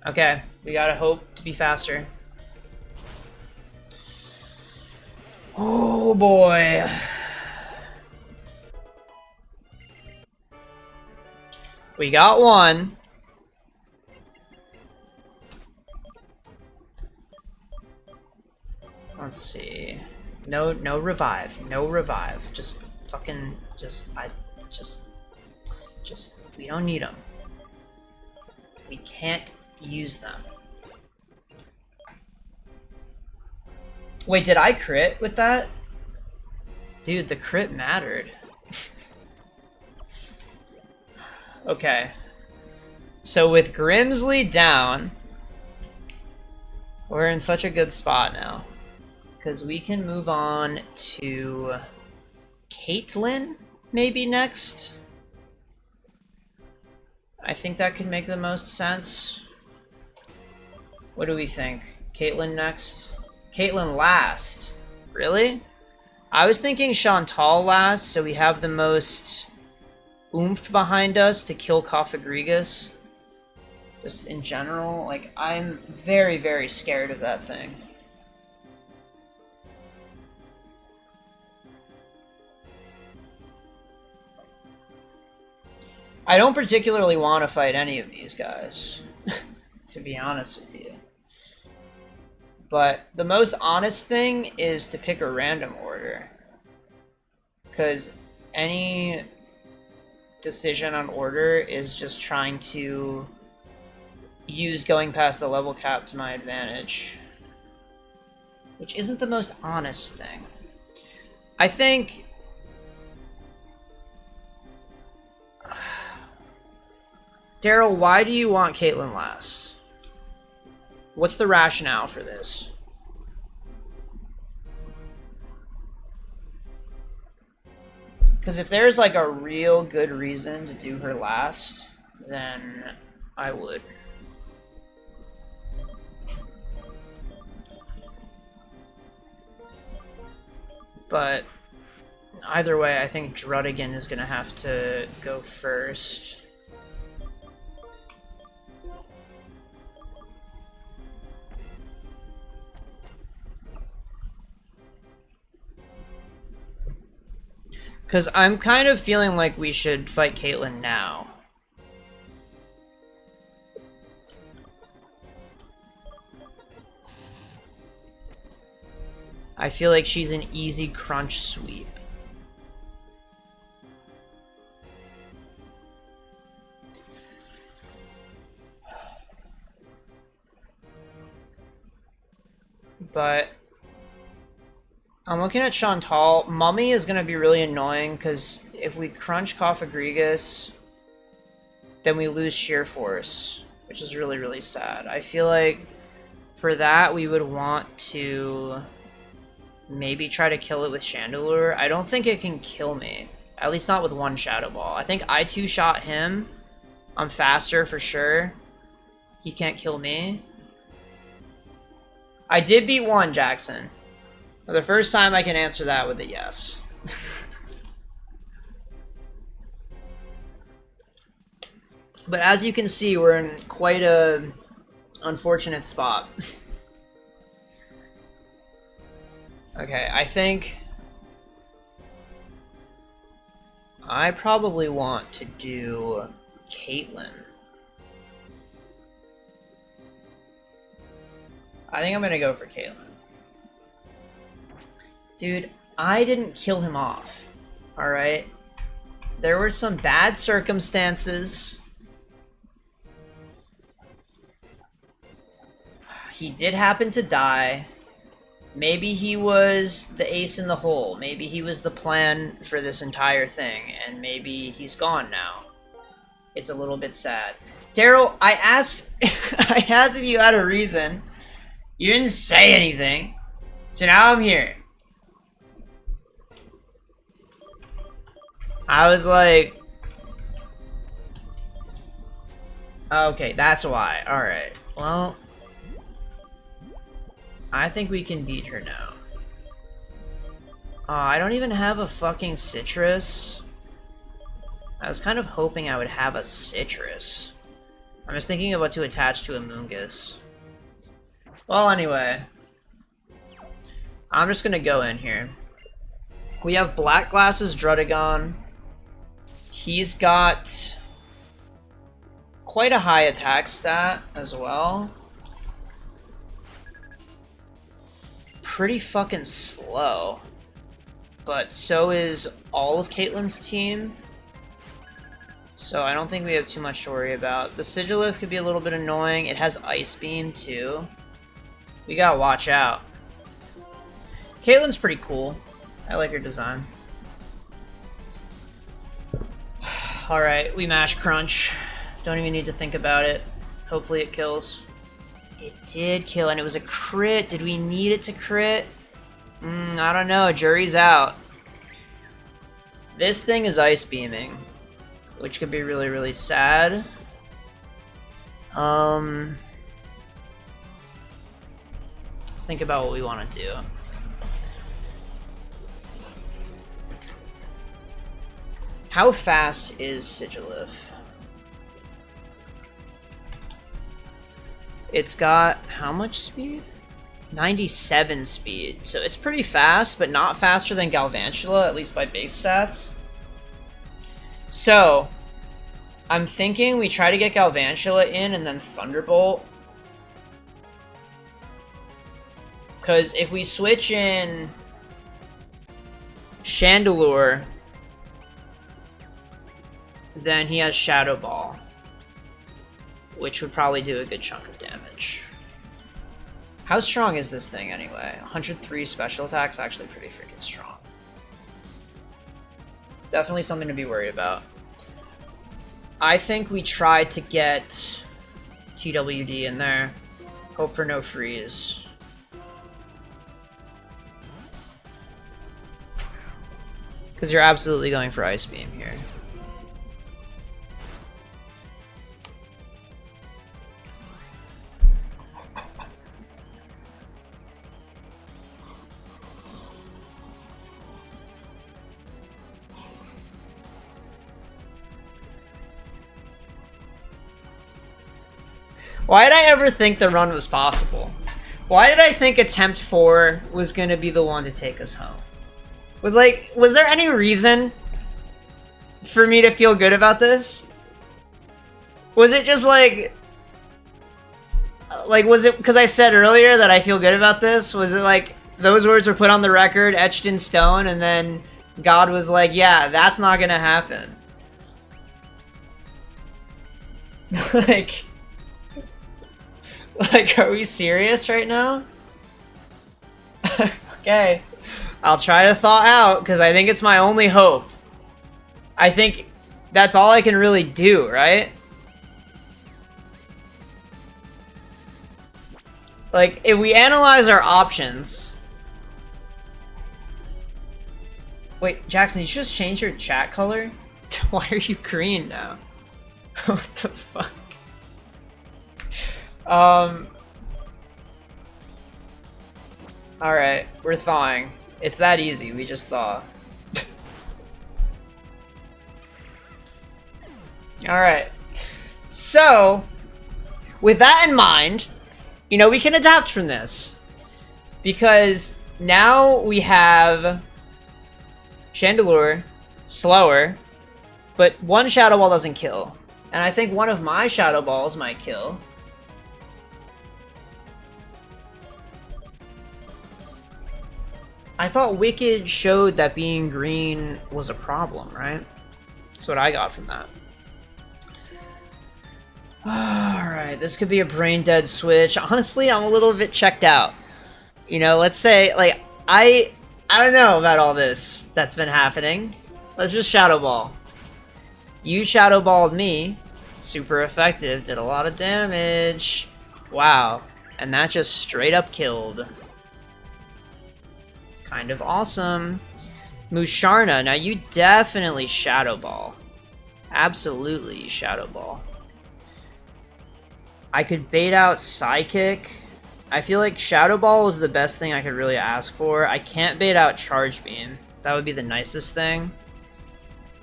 Okay, we gotta hope to be faster. Oh boy. We got one. Let's see. No revive. No revive. Just fucking, we don't need them. We can't use them. Wait, did I crit with that? Dude, the crit mattered. Okay. So with Grimsley down, we're in such a good spot now. Because we can move on to Caitlyn, maybe next. I think that could make the most sense. What do we think? Caitlyn next? Caitlyn last. Really? I was thinking Chantal last, so we have the most oomph behind us to kill Cofagrigus. Just in general, like, I'm very, very scared of that thing. I don't particularly want to fight any of these guys, to be honest with you. But the most honest thing is to pick a random order. Because any decision on order is just trying to use going past the level cap to my advantage. Which isn't the most honest thing. I think... Daryl, why do you want Caitlyn last? What's the rationale for this? Because if there's like a real good reason to do her last, then I would. But either way, I think Druddigan is going to have to go first. Because I'm kind of feeling like we should fight Caitlyn now. I feel like she's an easy crunch sweep. But I'm looking at Chantal. Mummy is going to be really annoying because if we crunch Cofagrigus, then we lose Sheer Force, which is really, really sad. I feel like for that we would want to maybe try to kill it with Chandelure. I don't think it can kill me. At least not with one Shadow Ball. I think I two-shot him. I'm faster for sure. He can't kill me. I did beat one, Jackson. For the first time I can answer that with a yes. But as you can see, we're in quite a unfortunate spot. Okay, I think I probably want to do Caitlyn. I think I'm gonna go for Caitlyn. Dude, I didn't kill him off, alright? There were some bad circumstances. He did happen to die. Maybe he was the ace in the hole. Maybe he was the plan for this entire thing, and maybe he's gone now. It's a little bit sad. Daryl, I asked if you had a reason. You didn't say anything. So now I'm here. I was like... Okay, that's why. Alright, well... I think we can beat her now. I don't even have a fucking citrus. I was kind of hoping I would have a citrus. I was thinking of what to attach to a Moongus. Well, anyway. I'm just gonna go in here. We have Black Glasses Druddigon. He's got quite a high attack stat as well. Pretty fucking slow. But so is all of Caitlyn's team. So I don't think we have too much to worry about. The Sigilyph could be a little bit annoying. It has Ice Beam too. We gotta watch out. Caitlyn's pretty cool. I like her design. Alright, we mash Crunch. Don't even need to think about it. Hopefully it kills. It did kill, and it was a crit. Did we need it to crit? I don't know. Jury's out. This thing is Ice Beaming, which could be really, really sad. Let's think about what we want to do. How fast is Sigilyph? It's got how much speed? 97 speed. So it's pretty fast, but not faster than Galvantula, at least by base stats. So, I'm thinking we try to get Galvantula in and then Thunderbolt. Because if we switch in Chandelure, then he has Shadow Ball, which would probably do a good chunk of damage. How strong is this thing anyway? 103 special attacks, actually pretty freaking strong. Definitely something to be worried about. I think we tried to get TWD in there. Hope for no freeze. Because you're absolutely going for Ice Beam here. Why did I ever think the run was possible? Why did I think attempt 4 was going to be the one to take us home? Was there any reason for me to feel good about this? Was it just like, was it because I said earlier that I feel good about this? Was it like those words were put on the record, etched in stone, and then God was like, yeah, that's not going to happen? Like, are we serious right now? Okay. I'll try to thaw out, because I think it's my only hope. I think that's all I can really do, right? Like, if we analyze our options... Wait, Jackson, did you just change your chat color? Why are you green now? What the fuck? Alright, we're thawing. It's that easy, we just thaw. Alright. So, with that in mind, you know, we can adapt from this. Because now we have Chandelure, slower, but one Shadow Ball doesn't kill. And I think one of my Shadow Balls might kill. I thought Wicked showed that being green was a problem, right? That's what I got from that. Alright, this could be a brain dead switch. Honestly, I'm a little bit checked out. You know, let's say, like, I don't know about all this that's been happening. Let's just Shadow Ball. You Shadow Balled me. Super effective, did a lot of damage. Wow. And that just straight up killed. Kind of awesome. Musharna, now you definitely Shadow Ball. Absolutely Shadow Ball. I could bait out Psychic. I feel like Shadow Ball is the best thing I could really ask for. I can't bait out Charge Beam. That would be the nicest thing.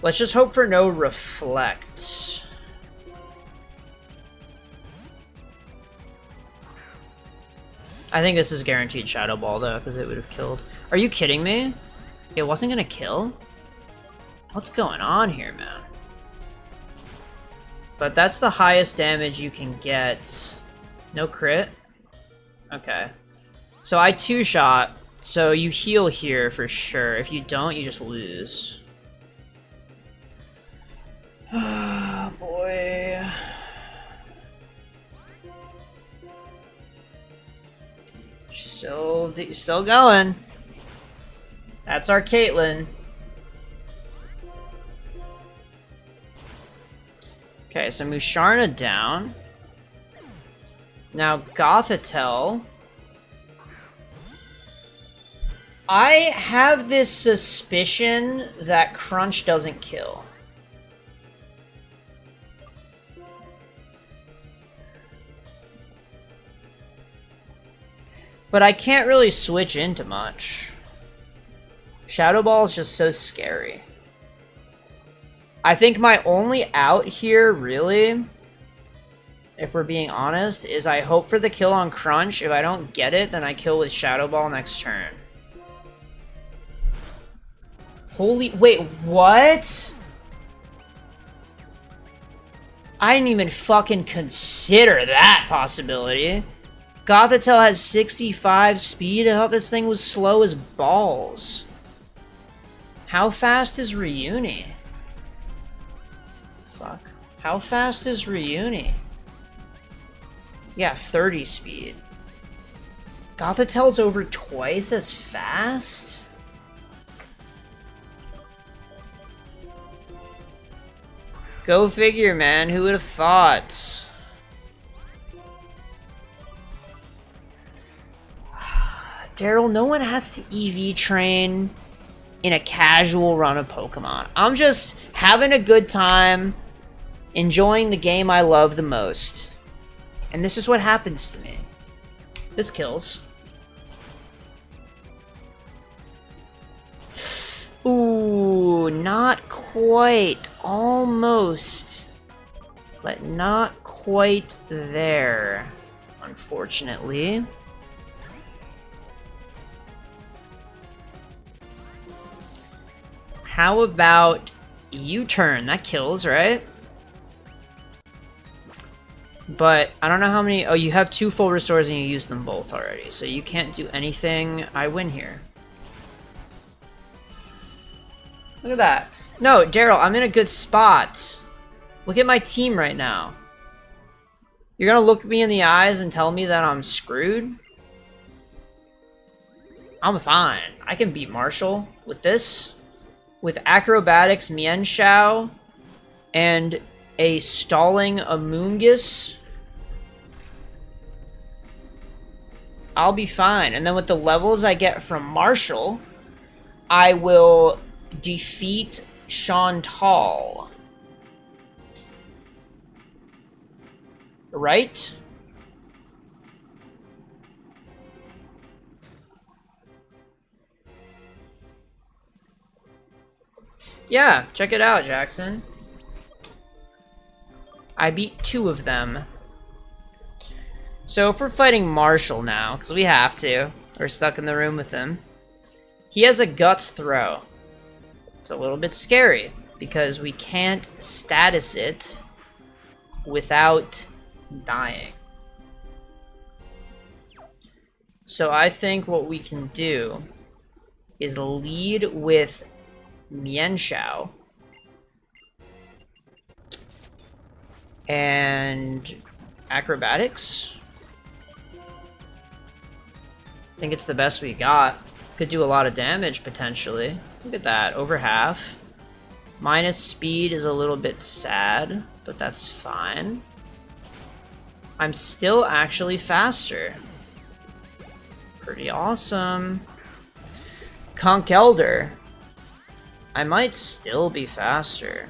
Let's just hope for no Reflect. I think this is guaranteed Shadow Ball, though, because it would have killed. Are you kidding me? It wasn't going to kill? What's going on here, man? But that's the highest damage you can get. No crit? Okay. So I two-shot, so you heal here for sure. If you don't, you just lose. Oh, boy. Still going. That's our Caitlyn. Okay, so Musharna down. Now Gothitelle. I have this suspicion that Crunch doesn't kill. But I can't really switch into much. Shadow Ball is just so scary. I think my only out here, really, if we're being honest, is I hope for the kill on Crunch. If I don't get it, then I kill with Shadow Ball next turn. Holy... Wait, what? I didn't even fucking consider that possibility. Gothitelle has 65 speed. I thought this thing was slow as balls. How fast is Reuni? fuck? How fast is Reuni? Yeah, 30 speed. Gothitel's over twice as fast? Go figure, man. Who would have thought? Daryl, no one has to EV train in a casual run of Pokemon. I'm just having a good time, enjoying the game I love the most. And this is what happens to me. This kills. Ooh, not quite. Almost. But not quite there, unfortunately. How about U-turn? That kills, right? But I don't know how many... Oh, you have 2 full restores and you used them both already. So you can't do anything. I win here. Look at that. No, Daryl, I'm in a good spot. Look at my team right now. You're gonna look me in the eyes and tell me that I'm screwed? I'm fine. I can beat Marshall with this. With Acrobatics, Mienshao, and a stalling Amoonguss, I'll be fine. And then with the levels I get from Marshall, I will defeat Chantal. Right? Yeah, check it out, Jackson. I beat 2 of them. So if we're fighting Marshall now, because we have to, we're stuck in the room with him, he has a Guts throw. It's a little bit scary, because we can't status it without dying. So I think what we can do is lead with Mienshao and Acrobatics. I think it's the best we got. Could do a lot of damage potentially. Look at that, over half. Minus speed is a little bit sad, but that's fine. I'm still actually faster. Pretty awesome. Conkeldurr. I might still be faster.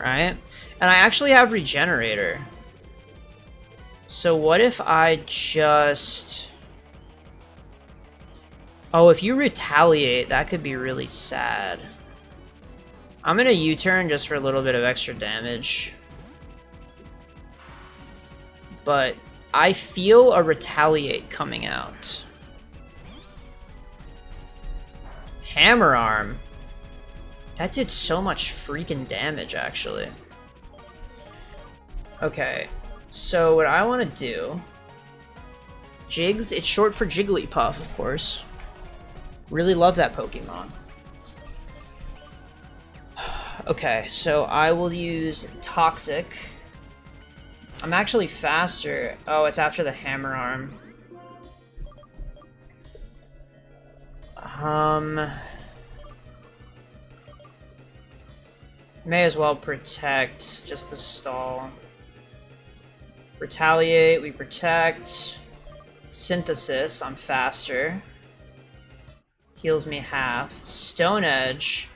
Right? And I actually have Regenerator. So what if I just... Oh, if you retaliate, that could be really sad. I'm gonna U-turn just for a little bit of extra damage. But I feel a retaliate coming out. Hammer Arm. That did so much freaking damage, actually. Okay, so what I want to do... Jigs, it's short for Jigglypuff, of course. Really love that Pokemon. Okay, so I will use Toxic. I'm actually faster. Oh, it's after the Hammer Arm. May as well protect, just to stall. Retaliate, we protect. Synthesis, I'm faster. Heals me half. Stone Edge.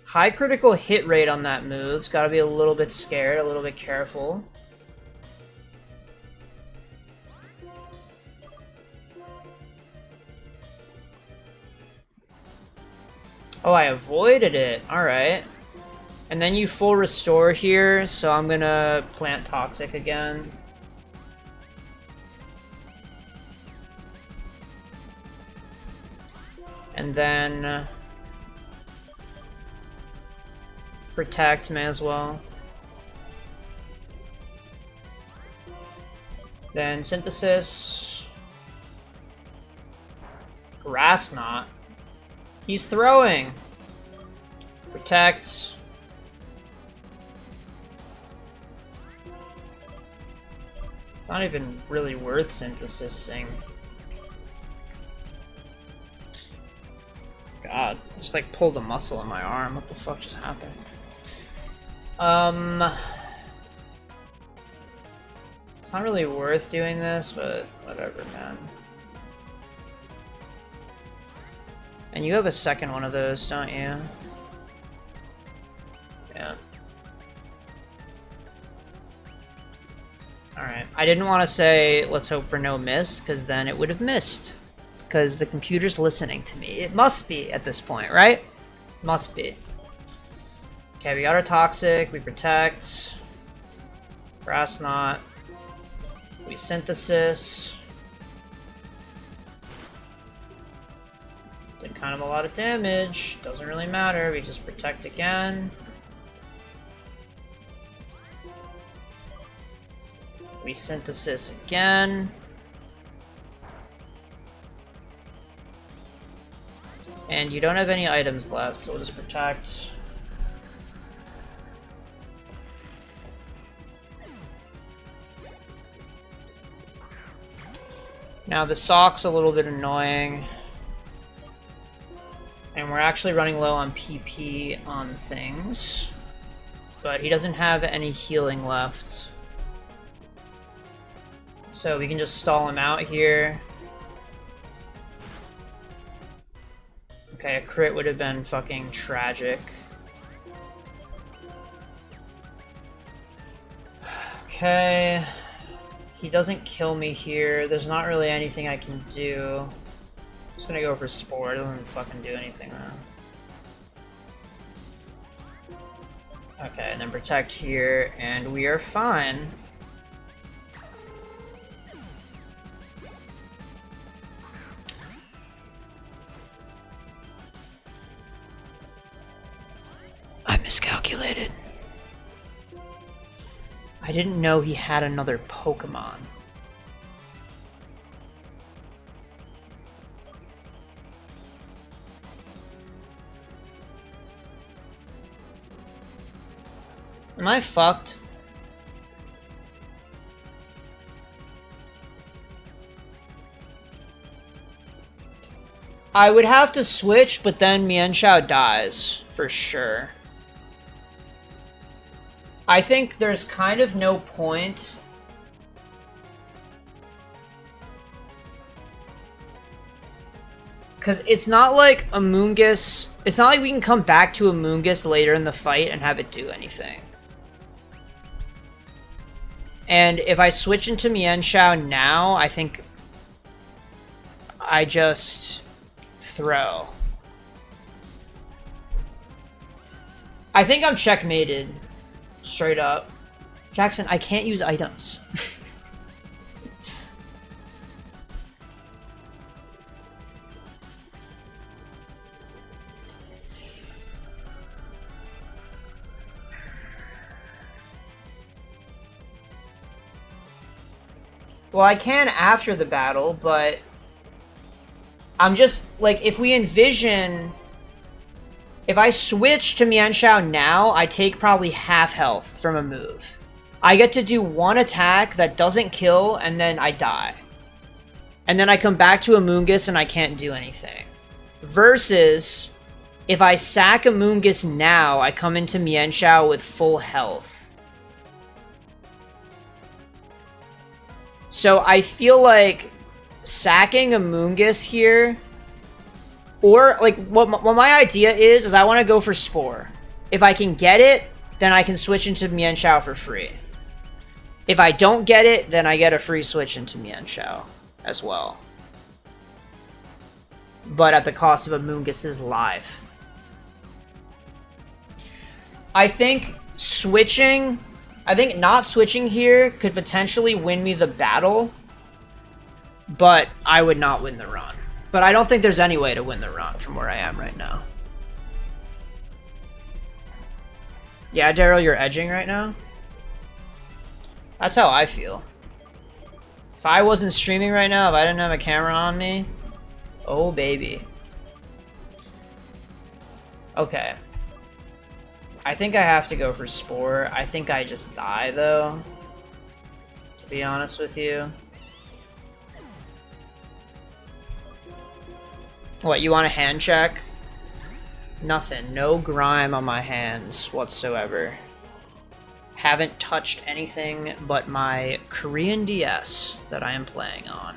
High critical hit rate on that move. Gotta be a little bit scared, a little bit careful. Oh, I avoided it. Alright. And then you full restore here, so I'm gonna plant Toxic again. And then... Protect, may as well. Then Synthesis. Grass Knot. He's throwing. Protect. not even really worth synthesizing. God, just like pulled a muscle in my arm. What the fuck just happened? It's not really worth doing this, but whatever, man. And you have a second one of those, don't you? Yeah. Alright. I didn't want to say, let's hope for no miss, because then it would have missed. Because the computer's listening to me. It must be at this point, right? Must be. Okay, we got our Toxic, we Protect. Brass Knot. We Synthesis. Did kind of a lot of damage. Doesn't really matter, we just Protect again. We Synthesis again. And you don't have any items left, so we'll just Protect. Now the Sock's a little bit annoying. And we're actually running low on PP on things. But he doesn't have any healing left. So we can just stall him out here. Okay, a crit would have been fucking tragic. Okay. He doesn't kill me here. There's not really anything I can do. I'm just gonna go for Spore. It doesn't fucking do anything though. Okay, and then Protect here, and we are fine. I miscalculated. I didn't know he had another Pokemon. Am I fucked? I would have to switch, but then Mienshao dies, for sure. I think there's kind of no point. Because it's not like Amoonguss... It's not like we can come back to Amoonguss later in the fight and have it do anything. And if I switch into Mienshao now, I think I just throw. I think I'm checkmated. Straight up. Jackson, I can't use items. Well, I can after the battle, but I'm just, like, if we envision... If I switch to Mienshao now, I take probably half health from a move. I get to do one attack that doesn't kill, and then I die. And then I come back to Amoonguss and I can't do anything. Versus, if I sack Amoonguss now, I come into Mienshao with full health. So I feel like sacking Amoonguss here... Or, like, what my idea is I want to go for Spore. If I can get it, then I can switch into Mienshao for free. If I don't get it, then I get a free switch into Mienshao as well. But at the cost of Amoonguss's life. I think not switching here could potentially win me the battle. But I would not win the run. But I don't think there's any way to win the run from where I am right now. Yeah, Daryl, you're edging right now? That's how I feel. If I wasn't streaming right now, if I didn't have a camera on me... Oh, baby. Okay. I think I have to go for Spore. I think I just die, though. to be honest with you. What, you want a hand check? Nothing. No grime on my hands whatsoever. Haven't touched anything but my Korean DS that I am playing on.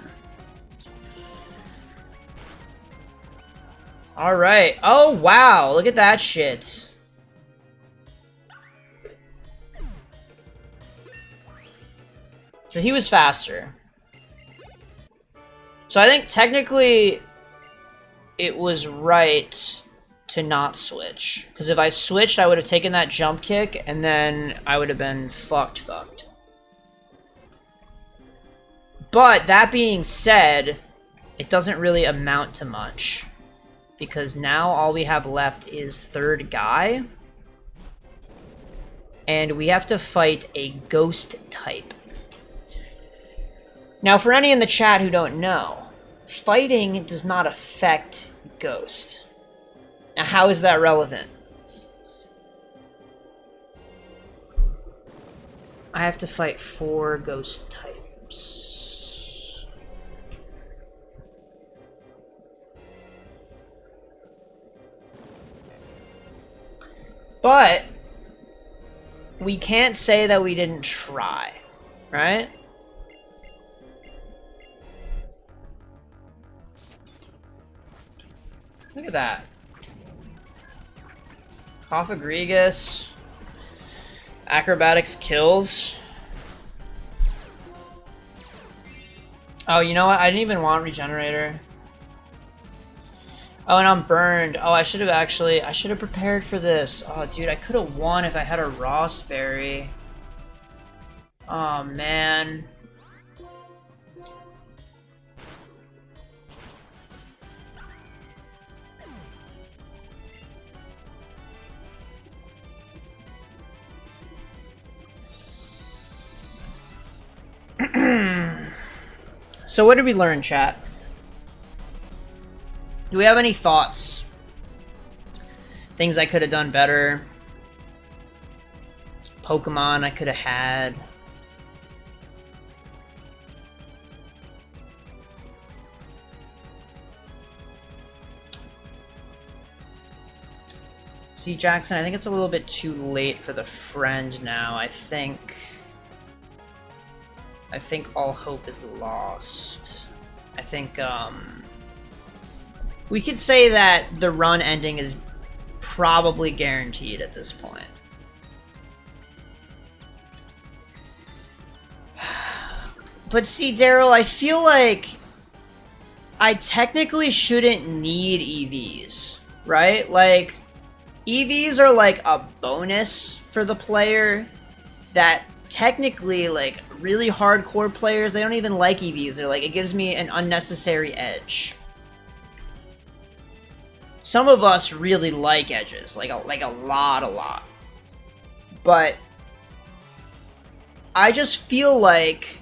Alright. Oh, wow. Look at that shit. So he was faster. So I think technically it was right to not switch. Because if I switched, I would have taken that jump kick, and then I would have been fucked. But that being said, it doesn't really amount to much. Because now all we have left is third guy. And we have to fight a ghost type. Now, for any in the chat who don't know, fighting does not affect ghost. Now, how is that relevant? I have to fight 4 ghost types. But we can't say that we didn't try, right? Look at that. Cophagrigus. Acrobatics kills. Oh, you know what? I didn't even want Regenerator. Oh, and I'm burned. Oh, I should have prepared for this. Oh, dude, I could have won if I had a Rostberry. Oh, man. So what did we learn, chat? Do we have any thoughts? Things I could have done better? Pokemon I could have had? See, Jackson, I think it's a little bit too late for the friend now. I think all hope is lost. I think, we could say that the run ending is probably guaranteed at this point. But see, Daryl, I feel like I technically shouldn't need EVs, right? Like, EVs are like a bonus for the player that technically, like, really hardcore players, they don't even like EVs. They're like, it gives me an unnecessary edge. Some of us really like edges, like a lot. But I just feel like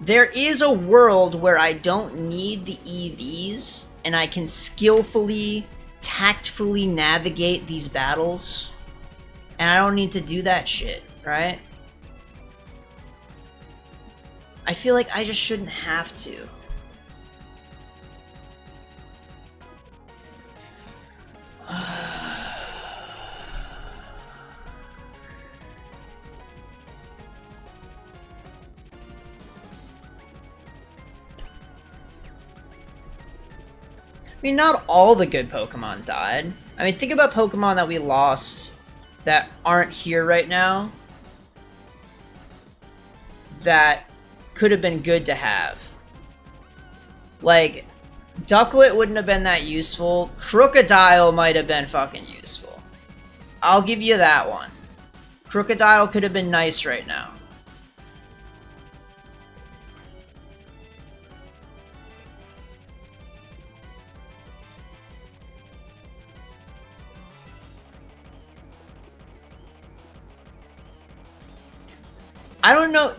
there is a world where I don't need the EVs and I can skillfully, tactfully navigate these battles. And I don't need to do that shit, right? I feel like I just shouldn't have to. I mean, not all the good Pokemon died. I mean, think about Pokemon that we lost that aren't here right now that could have been good to have. Like, Ducklet wouldn't have been that useful. Crocodile might have been fucking useful. I'll give you that one. Crocodile could have been nice right now. I don't know.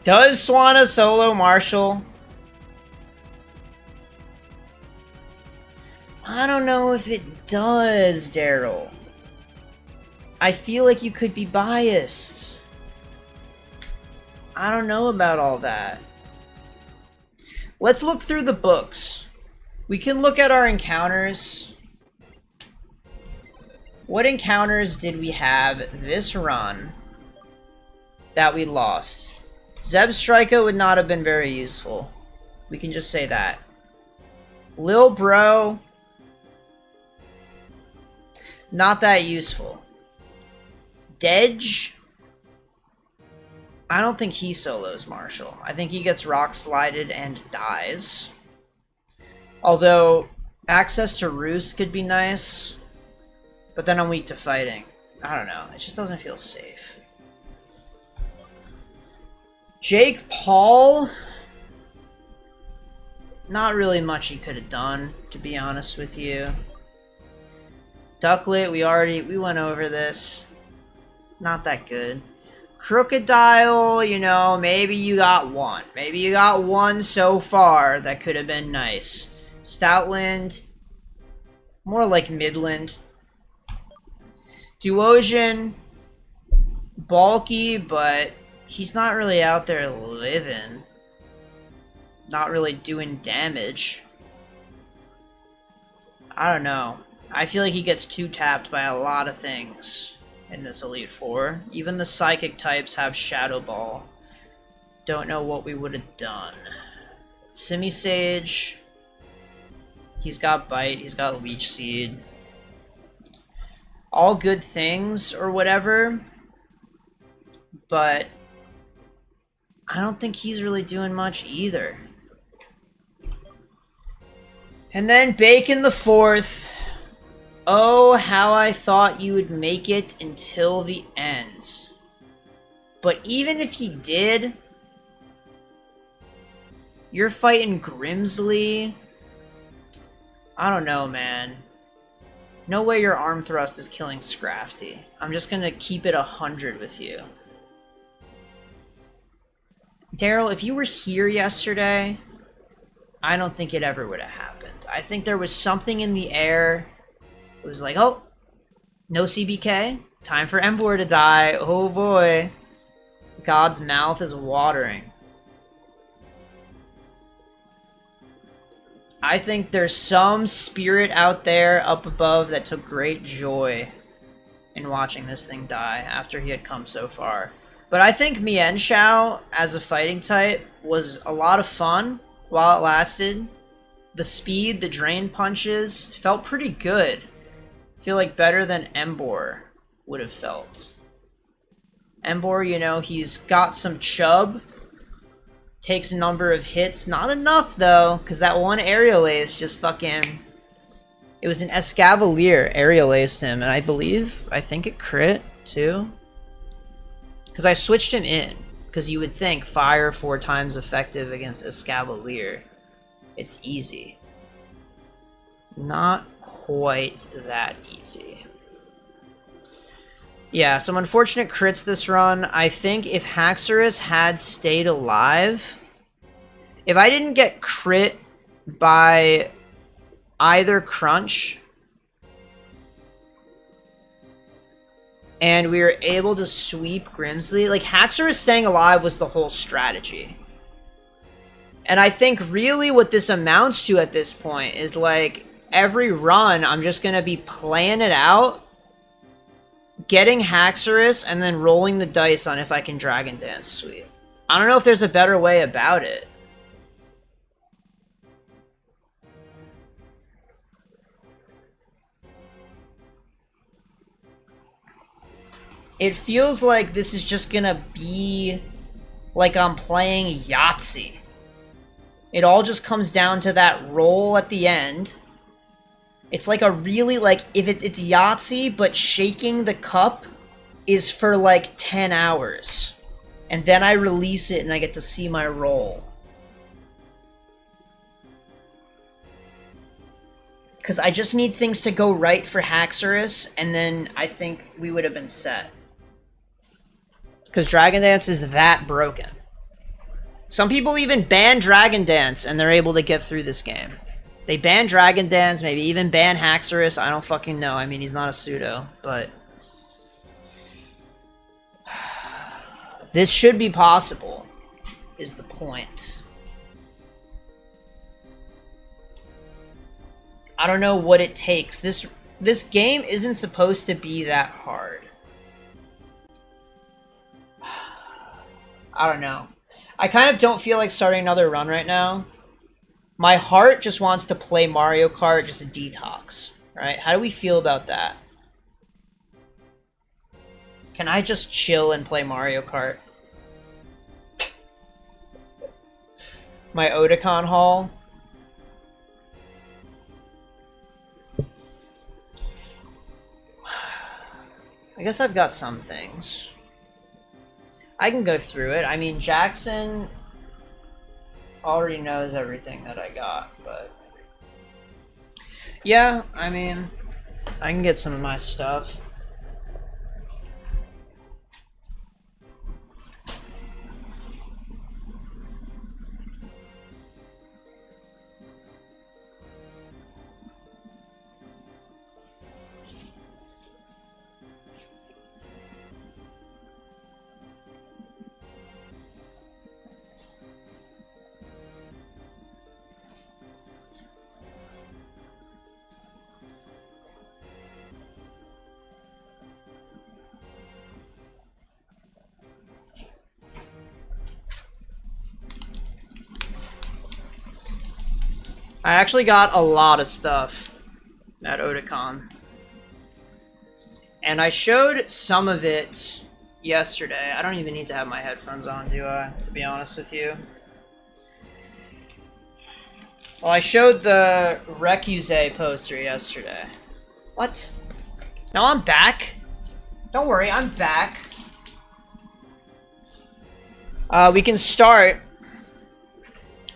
Does Swanna solo Marshall? I don't know if it does, Daryl. I feel like you could be biased. I don't know about all that. Let's look through the books. We can look at our encounters. What encounters did we have this run that we lost? Zebstrika would not have been very useful. We can just say that. Lil Bro, not that useful. Dedge, I don't think he solos Marshall. I think he gets rock slided and dies. Although, access to Roost could be nice, but then I'm weak to fighting. I don't know, it just doesn't feel safe. Jake Paul, not really much he could have done, to be honest with you. Ducklet, we went over this. Not that good. Crocodile, you know, maybe you got one. Maybe you got one so far that could have been nice. Stoutland, more like Midland. Duosion, bulky, but he's not really out there living. Not really doing damage. I don't know. I feel like he gets too tapped by a lot of things in this Elite Four. Even the psychic types have Shadow Ball. Don't know what we would have done. Simisage. He's got Bite, he's got Leech Seed. All good things or whatever. But I don't think he's really doing much either. And then Bacon the Fourth. Oh, how I thought you would make it until the end. But even if he did, you're fighting Grimsley. I don't know, man. No way your arm thrust is killing Scrafty. I'm just gonna keep it 100 with you. Daryl, if you were here yesterday, I don't think it ever would have happened. I think there was something in the air. It was like, oh, no CBK. Time for Embor to die. Oh boy. God's mouth is watering. I think there's some spirit out there up above that took great joy in watching this thing die after he had come so far. But I think Mienshao as a fighting type was a lot of fun while it lasted. The speed, the drain punches, felt pretty good. I feel like better than Embor would have felt. Embor, you know, he's got some chub. Takes a number of hits. Not enough, though, because that one aerial ace just fucking... It was an Escavalier aerial aced him, and I think it crit, too. Because I switched him in. Because you would think fire 4 times effective against Escavalier. It's easy. Not quite that easy. Yeah, some unfortunate crits this run. I think if Haxorus had stayed alive, if I didn't get crit by either Crunch, and we were able to sweep Grimsley, like, Haxorus staying alive was the whole strategy. And I think really what this amounts to at this point is, like, every run I'm just gonna be playing it out, getting Haxorus, and then rolling the dice on if I can Dragon Dance sweep. I don't know if there's a better way about it. It feels like this is just gonna be like I'm playing Yahtzee. It all just comes down to that roll at the end. It's like a really, like, if it's Yahtzee, but shaking the cup is for like 10 hours. And then I release it and I get to see my roll. Because I just need things to go right for Haxorus, and then I think we would have been set. Because Dragon Dance is that broken. Some people even ban Dragon Dance and they're able to get through this game. They ban Dragon Dance, maybe even ban Haxorus, I don't fucking know. I mean, he's not a pseudo, but... This should be possible, is the point. I don't know what it takes. This game isn't supposed to be that hard. I don't know. I kind of don't feel like starting another run right now. My heart just wants to play Mario Kart, just a detox, right? How do we feel about that? Can I just chill and play Mario Kart? My Otakon haul. I guess I've got some things. I can go through it. I mean, Jackson already knows everything that I got, but... yeah, I mean, I can get some of my stuff. I actually got a lot of stuff at Otakon. And I showed some of it yesterday. I don't even need to have my headphones on, do I? To be honest with you. Well, I showed the Recuse poster yesterday. What? No, I'm back. Don't worry, I'm back. We can start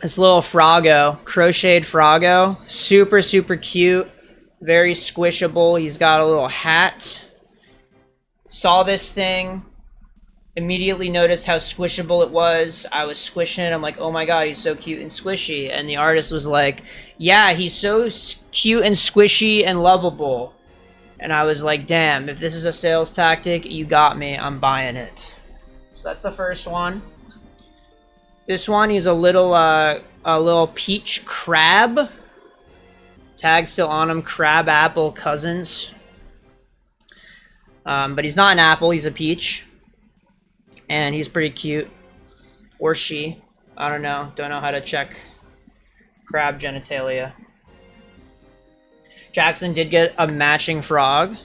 this little Froggo, crocheted Froggo. Super, super cute. Very squishable. He's got a little hat. Saw this thing. Immediately noticed how squishable it was. I was squishing it. I'm like, oh my god, he's so cute and squishy. And the artist was like, yeah, he's so cute and squishy and lovable. And I was like, damn, if this is a sales tactic, you got me. I'm buying it. So that's the first one. This one, he's a little peach crab. Tag still on him, crab apple cousins. But he's not an apple, he's a peach. And he's pretty cute. Or she. I don't know. Don't know how to check crab genitalia. Jackson did get a matching frog.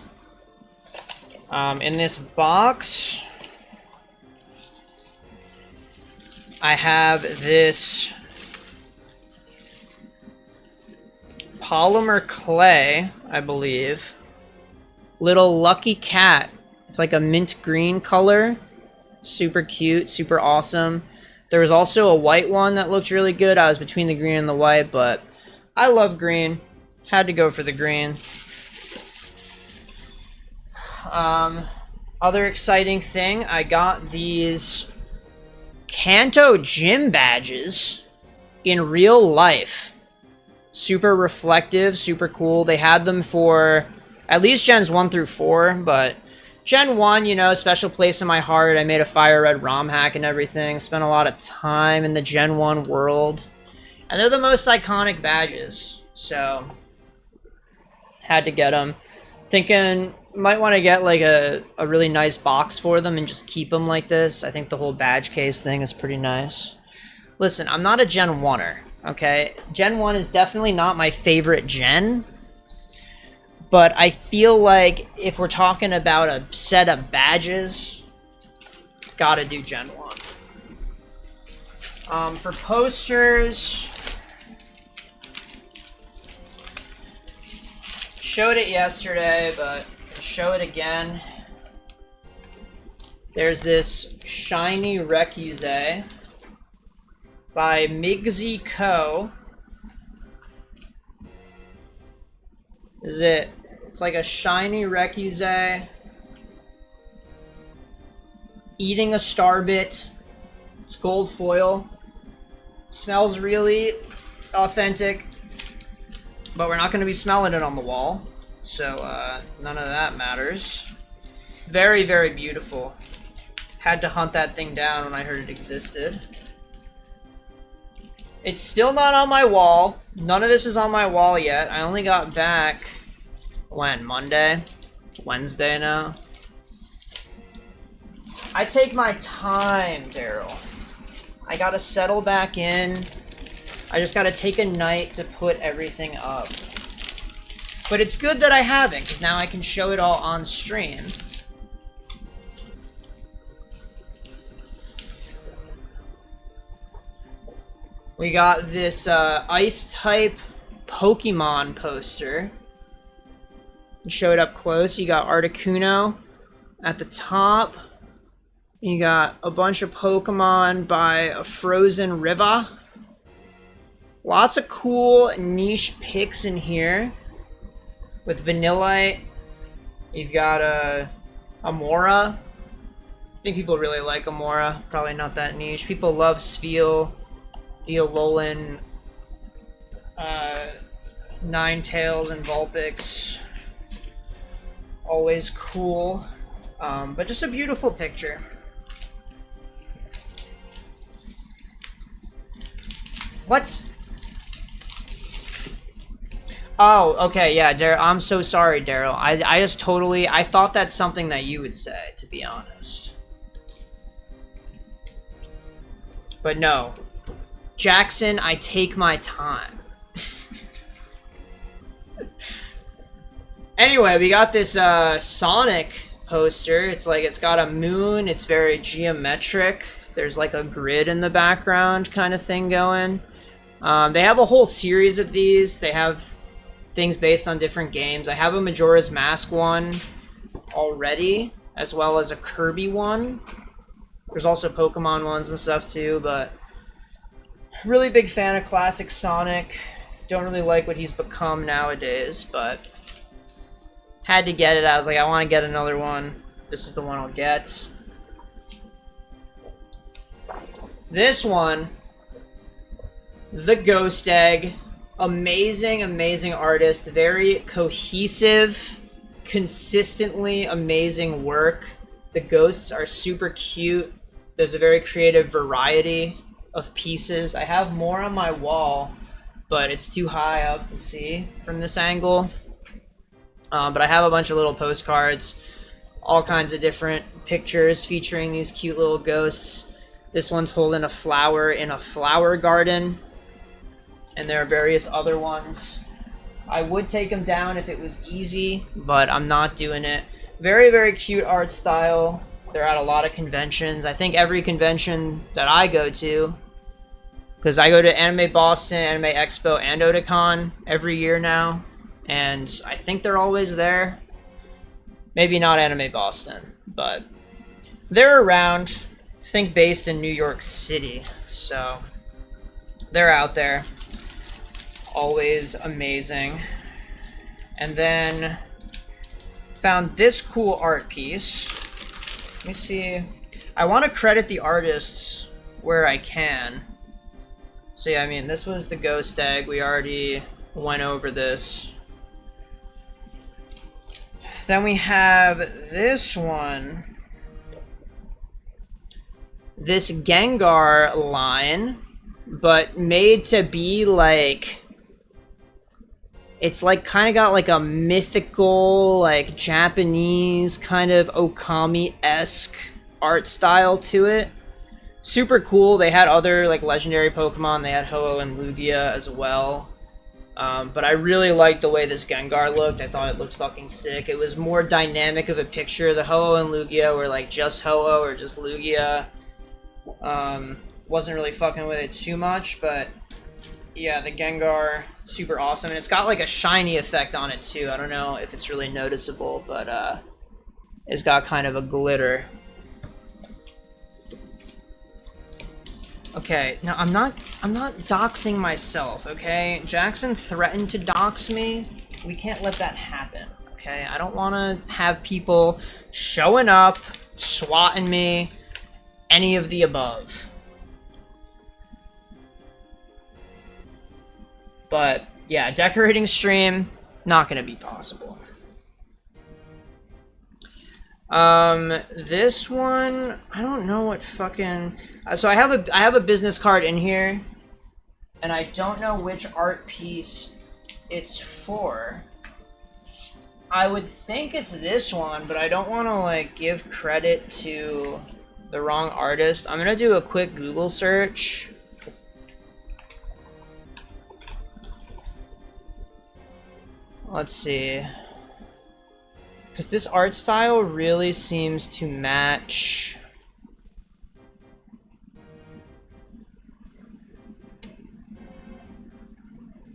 In this box, I have this polymer clay, I believe. Little lucky cat. It's like a mint green color. Super cute, super awesome. There was also a white one that looked really good. I was between the green and the white, but I love green. Had to go for the green. Other exciting thing, I got these Kanto gym badges in real life. Super reflective, super cool. They had them for at least gens 1 through 4, but Gen 1, you know, special place in my heart. I made a Fire Red ROM hack and everything. Spent a lot of time in the Gen 1 world. And they're the most iconic badges. So, had to get them. Thinking, might want to get like a really nice box for them and just keep them like this. I think the whole badge case thing is pretty nice. Listen, I'm not a Gen 1er, okay? Gen 1 is definitely not my favorite gen. But I feel like if we're talking about a set of badges, gotta do Gen 1. For posters, showed it yesterday, but show it again. There's this shiny Recuse by Migsy Co. This is it. It's like a shiny Recuse eating a Starbit. It's gold foil. Smells really authentic, but we're not going to be smelling it on the wall, so none of that matters. Very, very beautiful. Had to hunt that thing down when I heard it existed. It's still not on my wall. None of this is on my wall yet. I only got back, when? Monday? Wednesday now? I take my time, Daryl. I gotta settle back in. I just gotta take a night to put everything up. But it's good that I haven't, because now I can show it all on stream. We got this Ice-type Pokemon poster. Show it up close. You got Articuno at the top. You got a bunch of Pokemon by a Frozen River. Lots of cool niche picks in here. With Vanillite. You've got Amora. I think people really like Amora. Probably not that niche. People love Spheal. The Alolan, Ninetales and Vulpix. Always cool. But just a beautiful picture. What? Oh, okay, yeah, Daryl. I'm so sorry, Daryl. I just totally... I thought that's something that you would say, to be honest. But no. Jackson, I take my time. Anyway, we got this Sonic poster. It's like, it's got a moon. It's very geometric. There's like a grid in the background kind of thing going. They have a whole series of these. They have things based on different games. I have a Majora's Mask one already, as well as a Kirby one. There's also Pokemon ones and stuff too, but really big fan of classic Sonic. Don't really like what he's become nowadays, but had to get it. I was like, I want to get another one. This is the one I'll get. This one, the Ghost Egg. Amazing, amazing artist. Very cohesive, consistently amazing work. The ghosts are super cute. There's a very creative variety of pieces. I have more on my wall, but it's too high up to see from this angle. But I have a bunch of little postcards, all kinds of different pictures featuring these cute little ghosts. This one's holding a flower in a flower garden, and there are various other ones. I would take them down if it was easy, but I'm not doing it. Very, very cute art style. They're at a lot of conventions. I think every convention that I go to, because I go to Anime Boston, Anime Expo, and Otakon every year now, and I think they're always there. Maybe not Anime Boston, but they're around. I think based in New York City, so they're out there. Always amazing. And then found this cool art piece. Let me see. I want to credit the artists where I can. So yeah, I mean, this was the Ghost Egg. We already went over this. Then we have this one. This Gengar line, but made to be like... It's like kind of got like a mythical, like Japanese kind of Okami-esque art style to it. Super cool. They had other like legendary Pokemon. They had Ho-Oh and Lugia as well. But I really liked the way this Gengar looked. I thought it looked fucking sick. It was more dynamic of a picture. The Ho-Oh and Lugia were like just Ho-Oh or just Lugia. Wasn't really fucking with it too much, but yeah, the Gengar, super awesome. And it's got like a shiny effect on it too. I don't know if it's really noticeable, but it's got kind of a glitter. Okay, now I'm not doxing myself, okay? Jackson threatened to dox me. We can't let that happen, okay? I don't want to have people showing up, swatting me, any of the above. But yeah, decorating stream, not gonna be possible. This one, I don't know what fucking. So I have a business card in here, and I don't know which art piece it's for. I would think it's this one, but I don't want to like give credit to the wrong artist. I'm gonna do a quick Google search. Let's see. Because this art style really seems to match.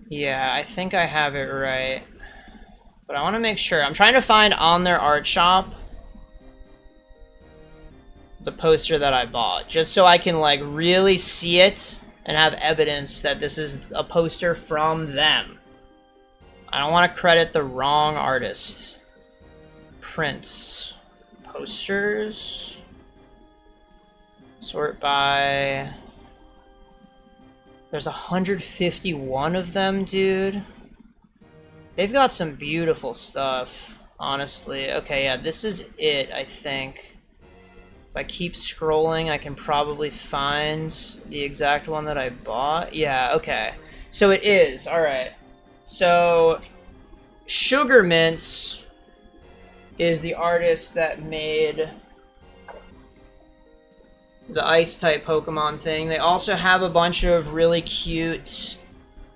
Yeah, I think I have it right. But I want to make sure. I'm trying to find on their art shop the poster that I bought, just so I can like really see it and have evidence that this is a poster from them. I don't want to credit the wrong artist. Prints. Posters. Sort by... There's 151 of them, dude. They've got some beautiful stuff, honestly. Okay, yeah, this is it, I think. If I keep scrolling, I can probably find the exact one that I bought. Yeah, okay. So it is, alright. So, Sugar Mints is the artist that made the Ice-type Pokemon thing. They also have a bunch of really cute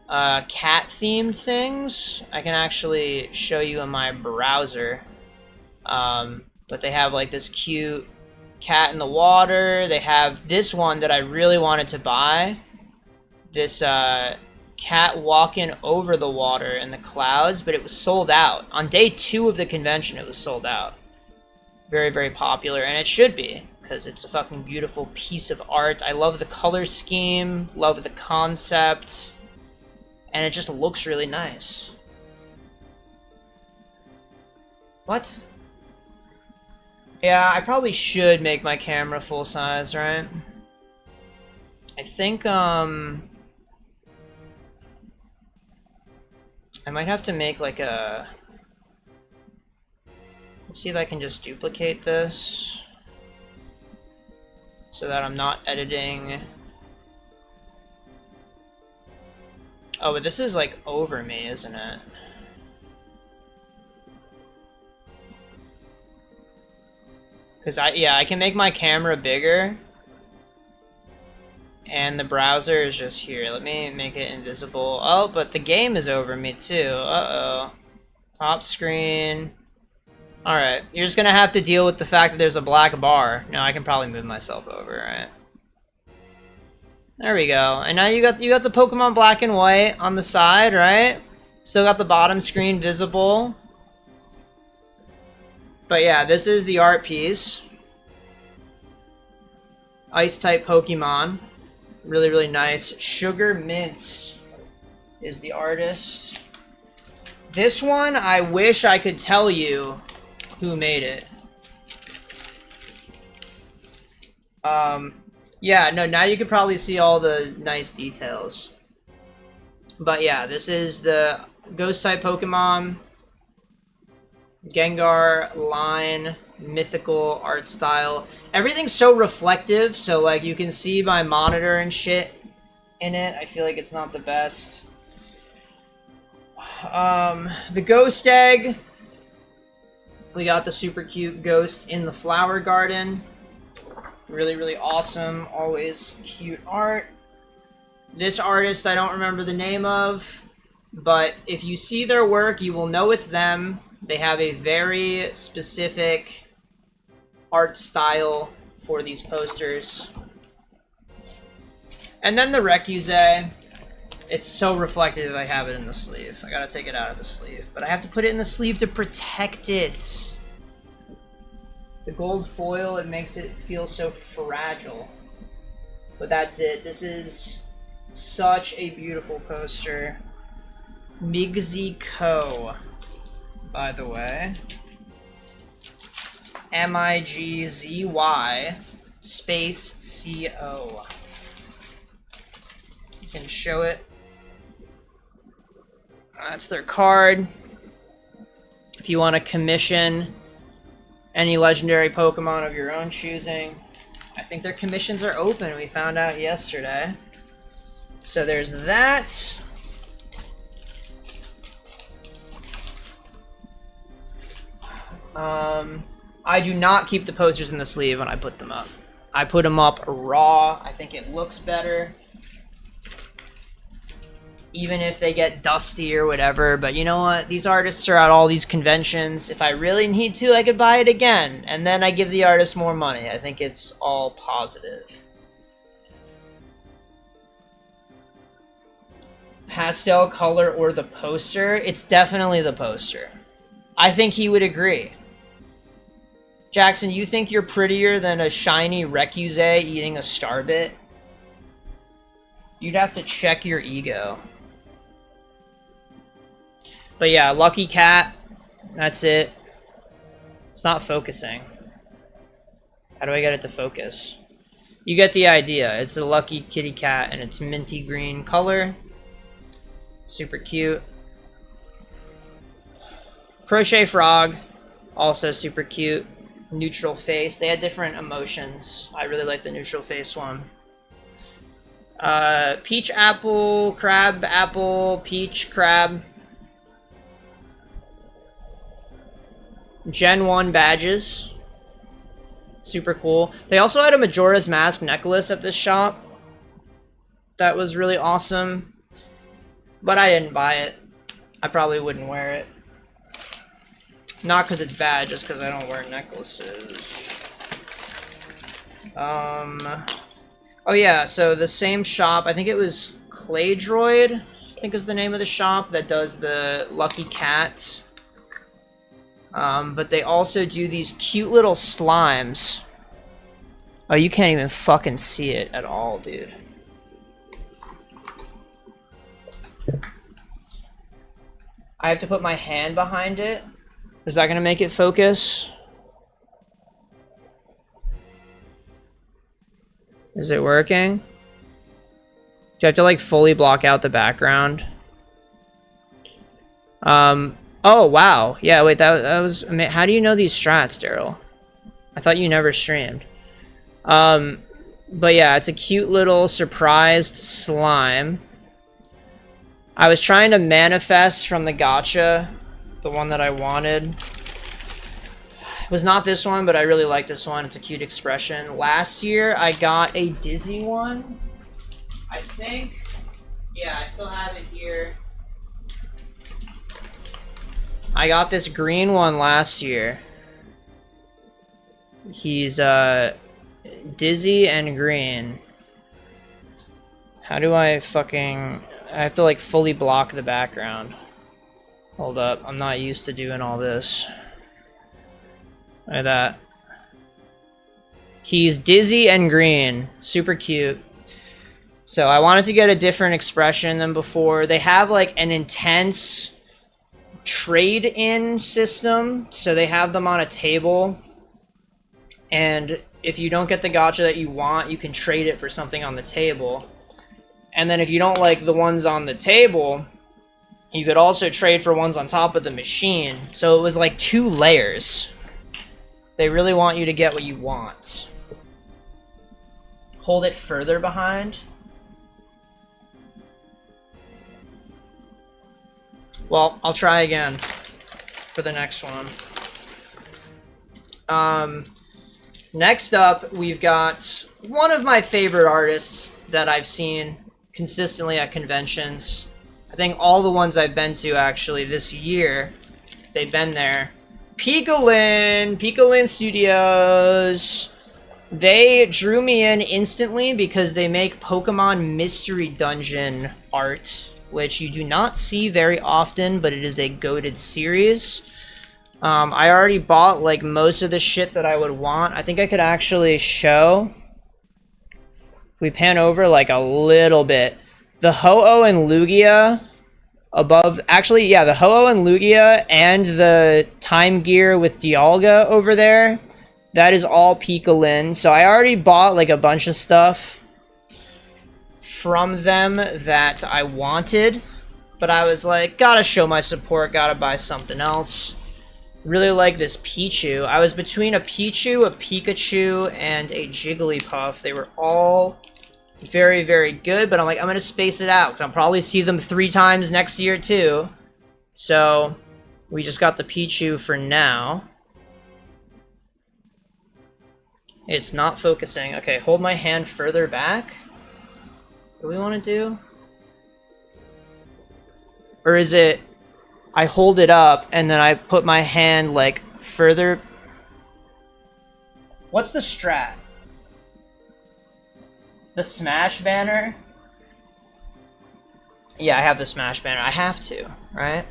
cat-themed things. I can actually show you in my browser. But they have like this cute cat in the water. They have this one that I really wanted to buy. This cat walking over the water in the clouds, but it was sold out. On day 2 of the convention, it was sold out. Very, very popular, and it should be, because it's a fucking beautiful piece of art. I love the color scheme, love the concept, and it just looks really nice. What? Yeah, I probably should make my camera full size, right? I think, I might have to make like a... Let's see if I can just duplicate this so that I'm not editing. Oh, but this is like over me, isn't it? Because I can make my camera bigger. And the browser is just here. Let me make it invisible. Oh, but the game is over me too. Uh-oh. Top screen. Alright, you're just gonna have to deal with the fact that there's a black bar. No, I can probably move myself over, right? There we go. And now you got the Pokemon Black and White on the side, right? Still got the bottom screen visible. But yeah, this is the art piece. Ice-type Pokemon. Really, really nice. Sugar Mints is the artist. This one, I wish I could tell you who made it. Yeah, no, now you can probably see all the nice details. But yeah, this is the Ghost-type Pokemon Gengar line mythical art style. Everything's so reflective, so like you can see my monitor and shit in it. I feel like it's not the best. The Ghost Egg. We got the super cute ghost in the flower garden. Really, really awesome. Always cute art. This artist I don't remember the name of, but if you see their work, you will know it's them. They have a very specific art style for these posters. And then the Rekuze. It's so reflective I have it in the sleeve. I gotta take it out of the sleeve. But I have to put it in the sleeve to protect it. The gold foil, it makes it feel so fragile. But that's it. This is such a beautiful poster. Migzy Co, by the way. It's M-I-G-Z-Y space C-O. You can show it. That's their card. If you want to commission any legendary Pokemon of your own choosing. I think their commissions are open. We found out yesterday. So there's that. I do not keep the posters in the sleeve when I put them up. I put them up raw. I think it looks better. Even if they get dusty or whatever. But you know what? These artists are at all these conventions. If I really need to, I could buy it again. And then I give the artist more money. I think it's all positive. Pastel color or the poster? It's definitely the poster. I think he would agree. Jackson, you think you're prettier than a shiny Rekuze eating a Starbit? You'd have to check your ego. But yeah, Lucky Cat. That's it. It's not focusing. How do I get it to focus? You get the idea. It's a Lucky Kitty Cat and it's minty green color. Super cute. Crochet Frog. Also super cute. Neutral face. They had different emotions. I really like the neutral face one. Peach apple, crab apple, peach crab. Gen 1 badges. Super cool. They also had a Majora's Mask necklace at this shop. That was really awesome. But I didn't buy it. I probably wouldn't wear it. Not because it's bad, just because I don't wear necklaces. Oh yeah, so the same shop, I think it was Claydroid, I think is the name of the shop that does the Lucky Cat. But they also do these cute little slimes. Oh, you can't even fucking see it at all, dude. I have to put my hand behind it. Is that gonna make it focus? Is it working? Do you have to like fully block out the background? Oh wow. Yeah, wait, that was how do you know these strats, Daryl? I thought you never streamed. But yeah, it's a cute little surprised slime. I was trying to manifest from the gacha, the one that I wanted. It was not this one, but I really like this one. It's a cute expression. Last year, I got a Dizzy one, I think. Yeah, I still have it here. I got this green one last year. He's, Dizzy and green. How do I fucking... I have to, like, fully block the background. Hold up, I'm not used to doing all this. Look at that. He's Dizzy and green. Super cute. So I wanted to get a different expression than before. They have, like, an intense trade-in system. So they have them on a table. And if you don't get the gacha that you want, you can trade it for something on the table. And then if you don't like the ones on the table, you could also trade for ones on top of the machine. So it was like 2 layers. They really want you to get what you want. Hold it further behind. Well, I'll try again for the next one. Next up, we've got one of my favorite artists that I've seen consistently at conventions. I think all the ones I've been to actually this year, they've been there. Piccolin Studios. They drew me in instantly because they make Pokemon Mystery Dungeon art, which you do not see very often, but it is a goated series. I already bought like most of the shit that I would want. I think I could actually show. If we pan over like a little bit. The Ho-Oh and Lugia above, actually, yeah, the Ho-Oh and Lugia and the Time Gear with Dialga over there, that is all Piccolin. So I already bought like a bunch of stuff from them that I wanted, but I was like, gotta show my support, gotta buy something else. Really like this Pichu. I was between a Pichu, a Pikachu, and a Jigglypuff. They were all very, very good, but I'm like, I'm gonna space it out, because I'll probably see them 3 times next year, too. So, we just got the Pichu for now. It's not focusing. Okay, hold my hand further back. What do we want to do? Or is it... I hold it up, and then I put my hand, like, further... What's the strat? The Smash banner? Yeah, I have the Smash banner. I have to, right?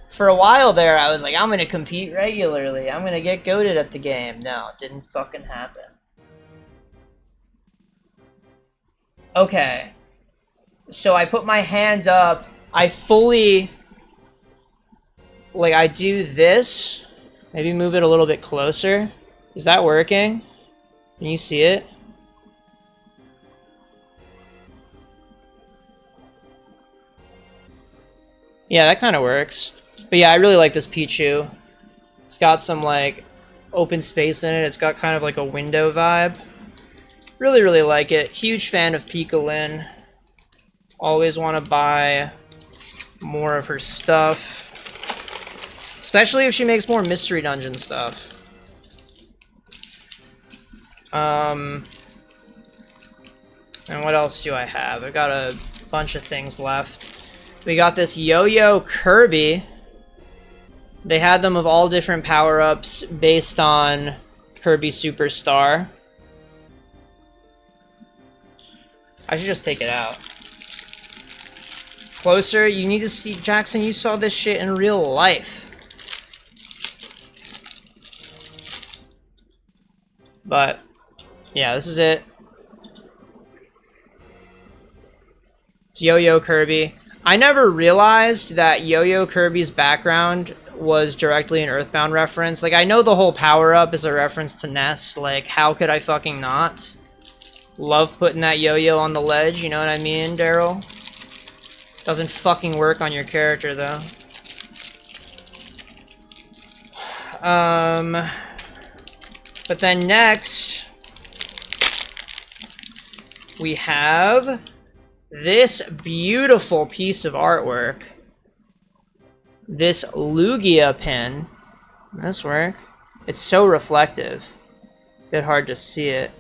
For a while there, I was like, I'm gonna compete regularly. I'm gonna get goated at the game. No, it didn't fucking happen. Okay. So I put my hand up. I fully... Like, I do this. Maybe move it a little bit closer. Is that working? Can you see it? Yeah, that kind of works. But yeah, I really like this Pichu. It's got some, like, open space in it. It's got kind of like a window vibe. Really, really like it. Huge fan of Picolin. Always want to buy more of her stuff. Especially if she makes more Mystery Dungeon stuff. And what else do I have? I've got a bunch of things left. We got this Yo-Yo Kirby. They had them of all different power-ups based on Kirby Superstar. I should just take it out. Closer, you need to see, Jackson, you saw this shit in real life. But, yeah, this is it. It's Yo-Yo Kirby. I never realized that Yo-Yo Kirby's background was directly an Earthbound reference. Like, I know the whole power-up is a reference to Ness. Like, how could I fucking not? Love putting that yo-yo on the ledge, you know what I mean, Daryl? Doesn't fucking work on your character, though. But then next, we have this beautiful piece of artwork. This Lugia pin. This work. It's so reflective. Bit hard to see it.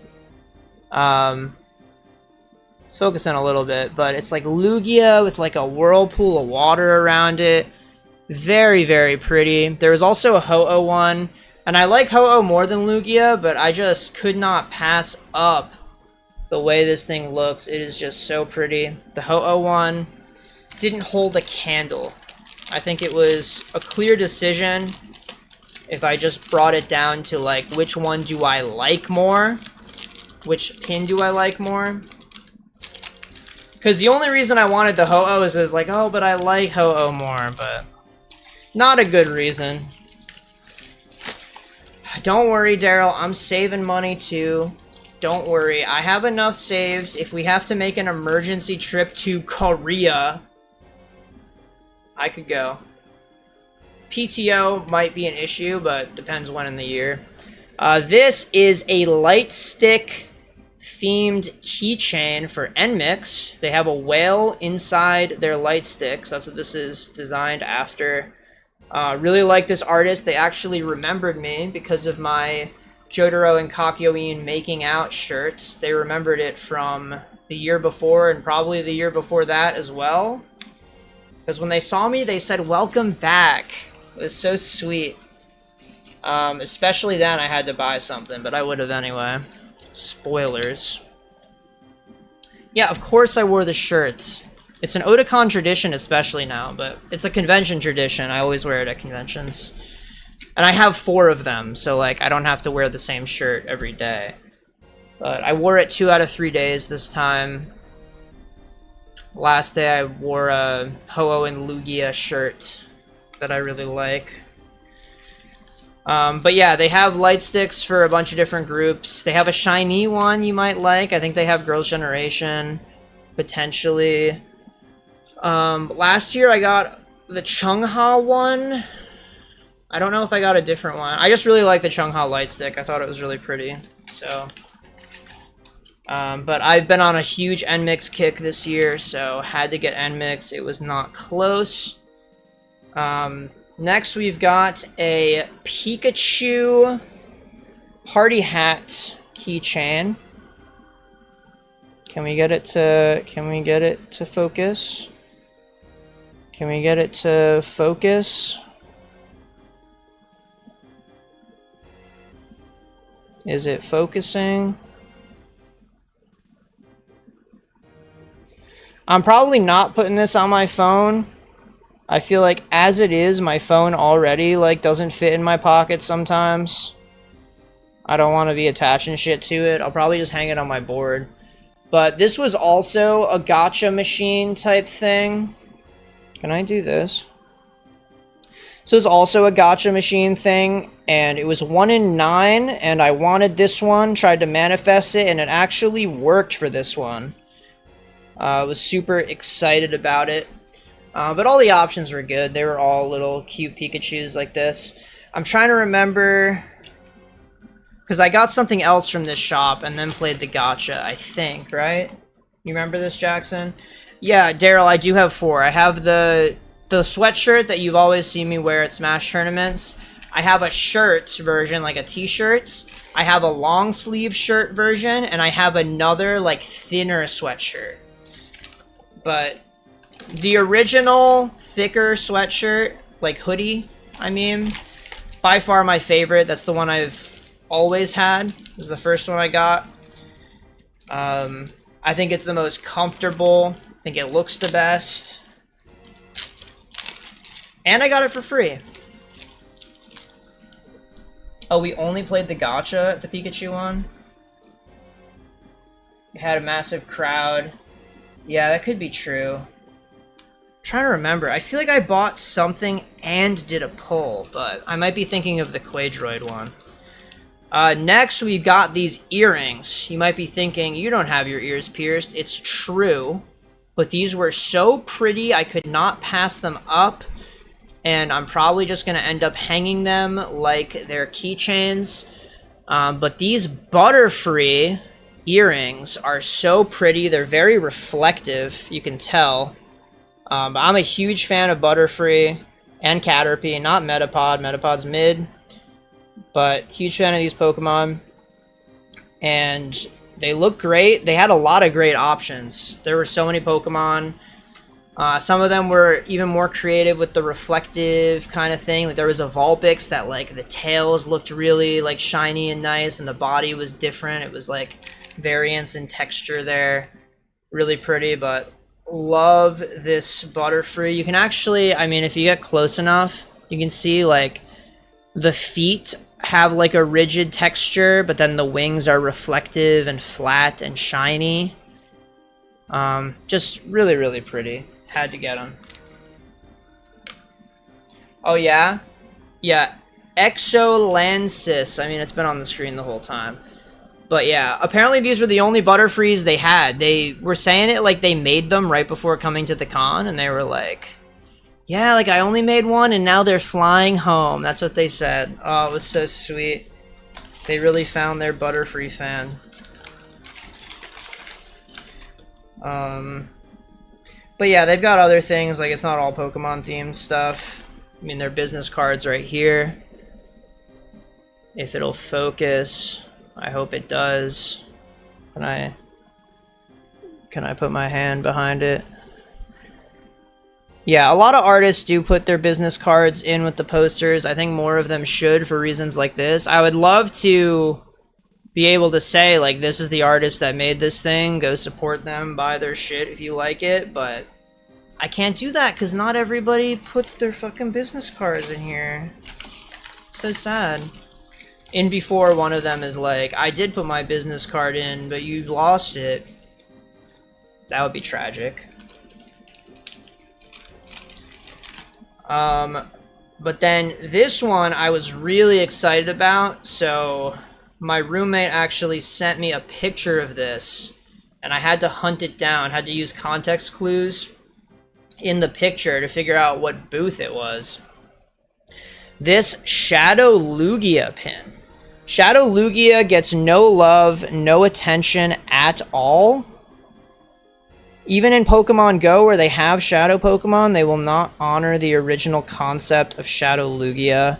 Let's focus in a little bit, but it's like Lugia with like a whirlpool of water around it. Very, very pretty. There was also a Ho-Oh one, and I like Ho-Oh more than Lugia, but I just could not pass up the way this thing looks. It is just so pretty. The Ho-Oh one didn't hold a candle. I think it was a clear decision if I just brought it down to like, which one do I like more? Which pin do I like more? Because the only reason I wanted the Ho-Oh is like, oh, but I like Ho-Oh more, but not a good reason. Don't worry, Daryl, I'm saving money too. Don't worry, I have enough saves. If we have to make an emergency trip to Korea, I could go. PTO might be an issue, but depends when in the year. This is a light stick themed keychain for NMIX. They have a whale inside their light sticks. That's what this is designed after. Really like this artist. They actually remembered me because of my Jotaro and Kakyoin making out shirt. They remembered it from the year before and probably the year before that as well. Because when they saw me, they said, "Welcome back." It was so sweet. Especially then I had to buy something, but I would have anyway. Spoilers. Yeah, of course I wore the shirt. It's an Otakon tradition, especially now, but it's a convention tradition. I always wear it at conventions. And I have 4 of them, so like I don't have to wear the same shirt every day. But I wore it 2 out of 3 days this time. Last day I wore a Ho-Oh and Lugia shirt that I really like. But yeah, they have light sticks for a bunch of different groups. They have a shiny one you might like. I think they have Girls' Generation, potentially. Last year I got the Chungha one. I don't know if I got a different one. I just really like the Chungha light stick. I thought it was really pretty. So, but I've been on a huge NMIX kick this year, so had to get NMIX. It was not close. Next, we've got a Pikachu party hat keychain. Can we get it to focus? Can we get it to focus? Is it focusing? I'm probably not putting this on my phone. I feel like as it is, my phone already like doesn't fit in my pocket sometimes. I don't want to be attaching shit to it. I'll probably just hang it on my board. But this was also a gacha machine type thing. Can I do this? So it's also a gacha machine thing, and it was 1 in 9, and I wanted this one, tried to manifest it, and it actually worked for this one. I was super excited about it. But all the options were good. They were all little cute Pikachus like this. I'm trying to remember, because I got something else from this shop and then played the gacha, I think, right? You remember this, Jackson? Yeah, Daryl, I do have 4. I have the sweatshirt that you've always seen me wear at Smash tournaments. I have a shirt version, like a t-shirt. I have a long sleeve shirt version, and I have another, like, thinner sweatshirt. But the original, thicker sweatshirt, like hoodie, I mean, by far my favorite. That's the one I've always had. It was the first one I got. I think it's the most comfortable. I think it looks the best. And I got it for free. Oh, we only played the gacha at the Pikachu one? We had a massive crowd. Yeah, that could be true. I'm trying to remember. I feel like I bought something and did a pull, but I might be thinking of the Claydroid one. Next, we got these earrings. You might be thinking, you don't have your ears pierced. It's true, but these were so pretty, I could not pass them up, and I'm probably just going to end up hanging them like they're keychains. But these Butterfree earrings are so pretty. They're very reflective, you can tell. But I'm a huge fan of Butterfree and Caterpie, not Metapod. Metapod's mid. But huge fan of these Pokemon. And they look great. They had a lot of great options. There were so many Pokemon. Some of them were even more creative with the reflective kind of thing. Like there was a Vulpix that like the tails looked really like shiny and nice, and the body was different. It was like variance in texture there. Really pretty, but love this Butterfree. You can actually, I mean, if you get close enough, you can see like the feet have like a rigid texture, but then the wings are reflective and flat and shiny. Just really, really pretty. Had to get them. Oh yeah? Yeah, Exolansis. I mean, it's been on the screen the whole time. But yeah, apparently these were the only Butterfrees they had. They were saying it like they made them right before coming to the con, and they were like, yeah, like I only made one and now they're flying home. That's what they said. Oh, it was so sweet. They really found their Butterfree fan. But yeah, they've got other things, like it's not all Pokemon themed stuff. I mean, their business cards right here. If it'll focus, I hope it does. Can I put my hand behind it? Yeah, a lot of artists do put their business cards in with the posters. I think more of them should for reasons like this. I would love to be able to say, like, this is the artist that made this thing, go support them, buy their shit if you like it, but I can't do that because not everybody put their fucking business cards in here. So sad. In before, one of them is like, I did put my business card in, but you lost it. That would be tragic. But then this one I was really excited about, so my roommate actually sent me a picture of this, and I had to hunt it down, had to use context clues in the picture to figure out what booth it was. this Shadow Lugia pin. Shadow Lugia gets no love, no attention at all. Even in Pokemon Go, where they have Shadow Pokemon, they will not honor the original concept of Shadow Lugia.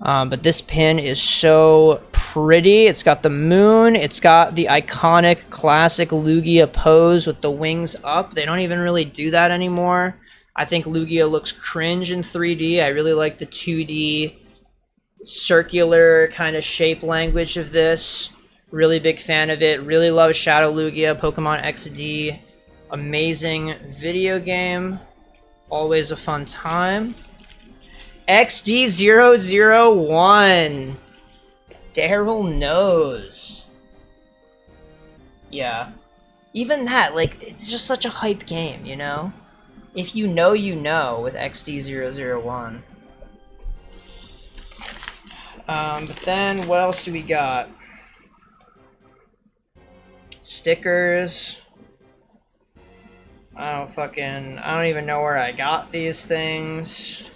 But this pin is so pretty. It's got the moon. It's got the iconic classic Lugia pose with the wings up. They don't even really do that anymore. I think Lugia looks cringe in 3D. I really like the 2D circular kind of shape language of this. Really big fan of it. Really love Shadow Lugia, Pokemon XD. Amazing video game. Always a fun time. XD001. Daryl knows. Yeah. Even that, like, it's just such a hype game, you know? If you know, you know with XD001. But then, what else do we got? Stickers. I don't even know where I got these things.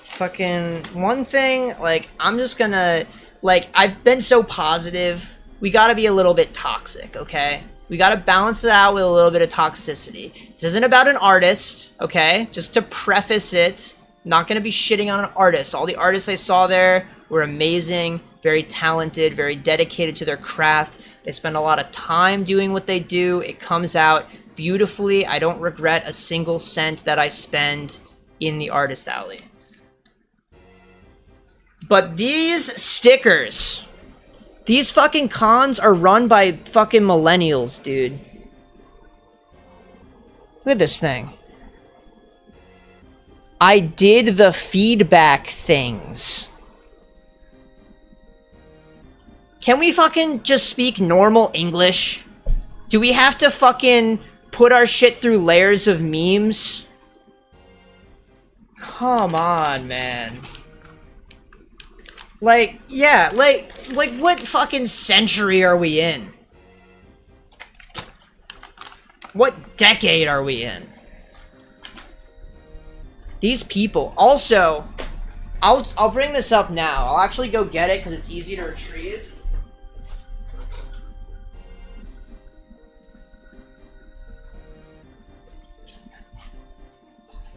Fucking, one thing, like, I'm just gonna, like, I've been so positive. We gotta be a little bit toxic, okay? We gotta balance it out with a little bit of toxicity. This isn't about an artist, okay? Just to preface it, I'm not gonna be shitting on an artist. All the artists I saw there were amazing, very talented, very dedicated to their craft. They spend a lot of time doing what they do. It comes out beautifully. I don't regret a single cent that I spend in the artist alley. But these stickers, these fucking cons are run by fucking millennials, dude. Look at this thing. I did the feedback things. Can we fucking just speak normal English? Do we have to fucking put our shit through layers of memes? Come on, man. Like, yeah, like what fucking century are we in? What decade are we in? These people. Also, I'll bring this up now. I'll actually go get it because it's easy to retrieve.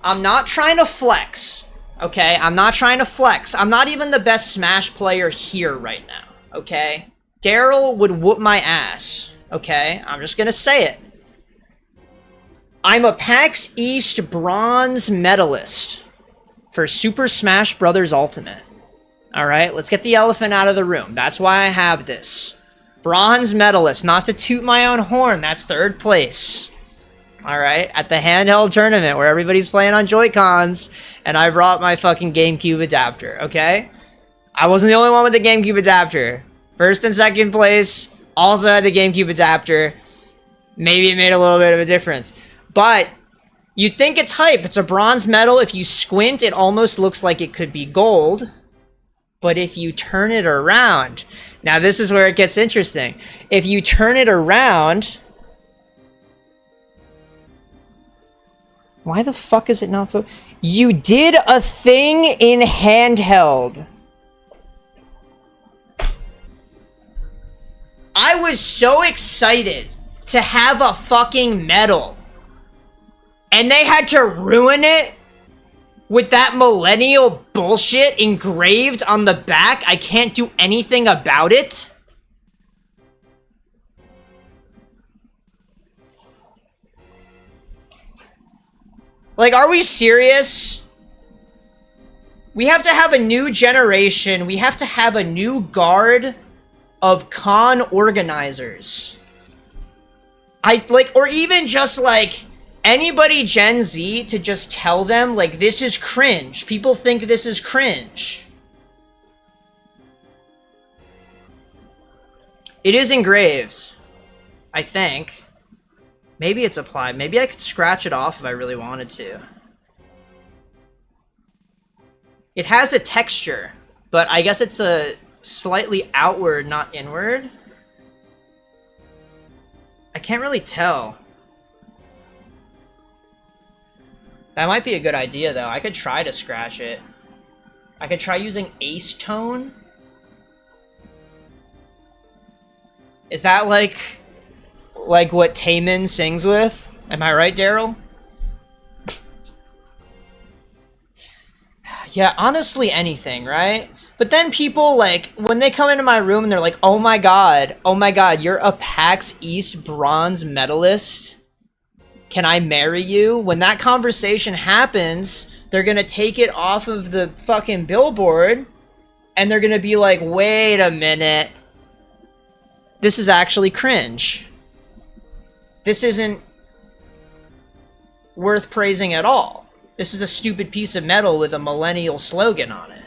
I'm not trying to flex, okay? I'm not trying to flex. I'm not even the best Smash player here right now, okay? Daryl would whoop my ass, okay? I'm just gonna say it. I'm a PAX East bronze medalist for Super Smash Bros. Ultimate. Alright, let's get the elephant out of the room. That's why I have this. Bronze medalist, not to toot my own horn, that's third place. Alright, at the handheld tournament where everybody's playing on Joy-Cons, and I brought my fucking GameCube adapter, okay? I wasn't the only one with the GameCube adapter. First and second place also had the GameCube adapter. Maybe it made a little bit of a difference. But you'd think it's hype. It's a bronze medal. If you squint, it almost looks like it could be gold. But if you turn it around... Now, this is where it gets interesting. If you turn it around... Why the fuck is it not... You did a thing in handheld. I was so excited to have a fucking medal. And they had to ruin it with that millennial bullshit engraved on the back. I can't do anything about it. Like, are we serious? We have to have a new generation. We have to have a new guard of con organizers. Or even just, like, anybody Gen Z to just tell them, like, this is cringe. People think this is cringe. It is engraved, I think. Maybe it's applied. Maybe I could scratch it off if I really wanted to. It has a texture, but I guess it's a slightly outward, not inward. I can't really tell. That might be a good idea, though. I could try to scratch it. I could try using Ace Tone. Is that like what Taemin sings with? Am I right, Daryl? Yeah, honestly, anything, right? But then people, like, when they come into my room and they're like, oh my god, you're a PAX East bronze medalist. Can I marry you? When that conversation happens, they're gonna take it off of the fucking billboard and they're gonna be like, wait a minute. This is actually cringe. This isn't worth praising at all. This is a stupid piece of metal with a millennial slogan on it.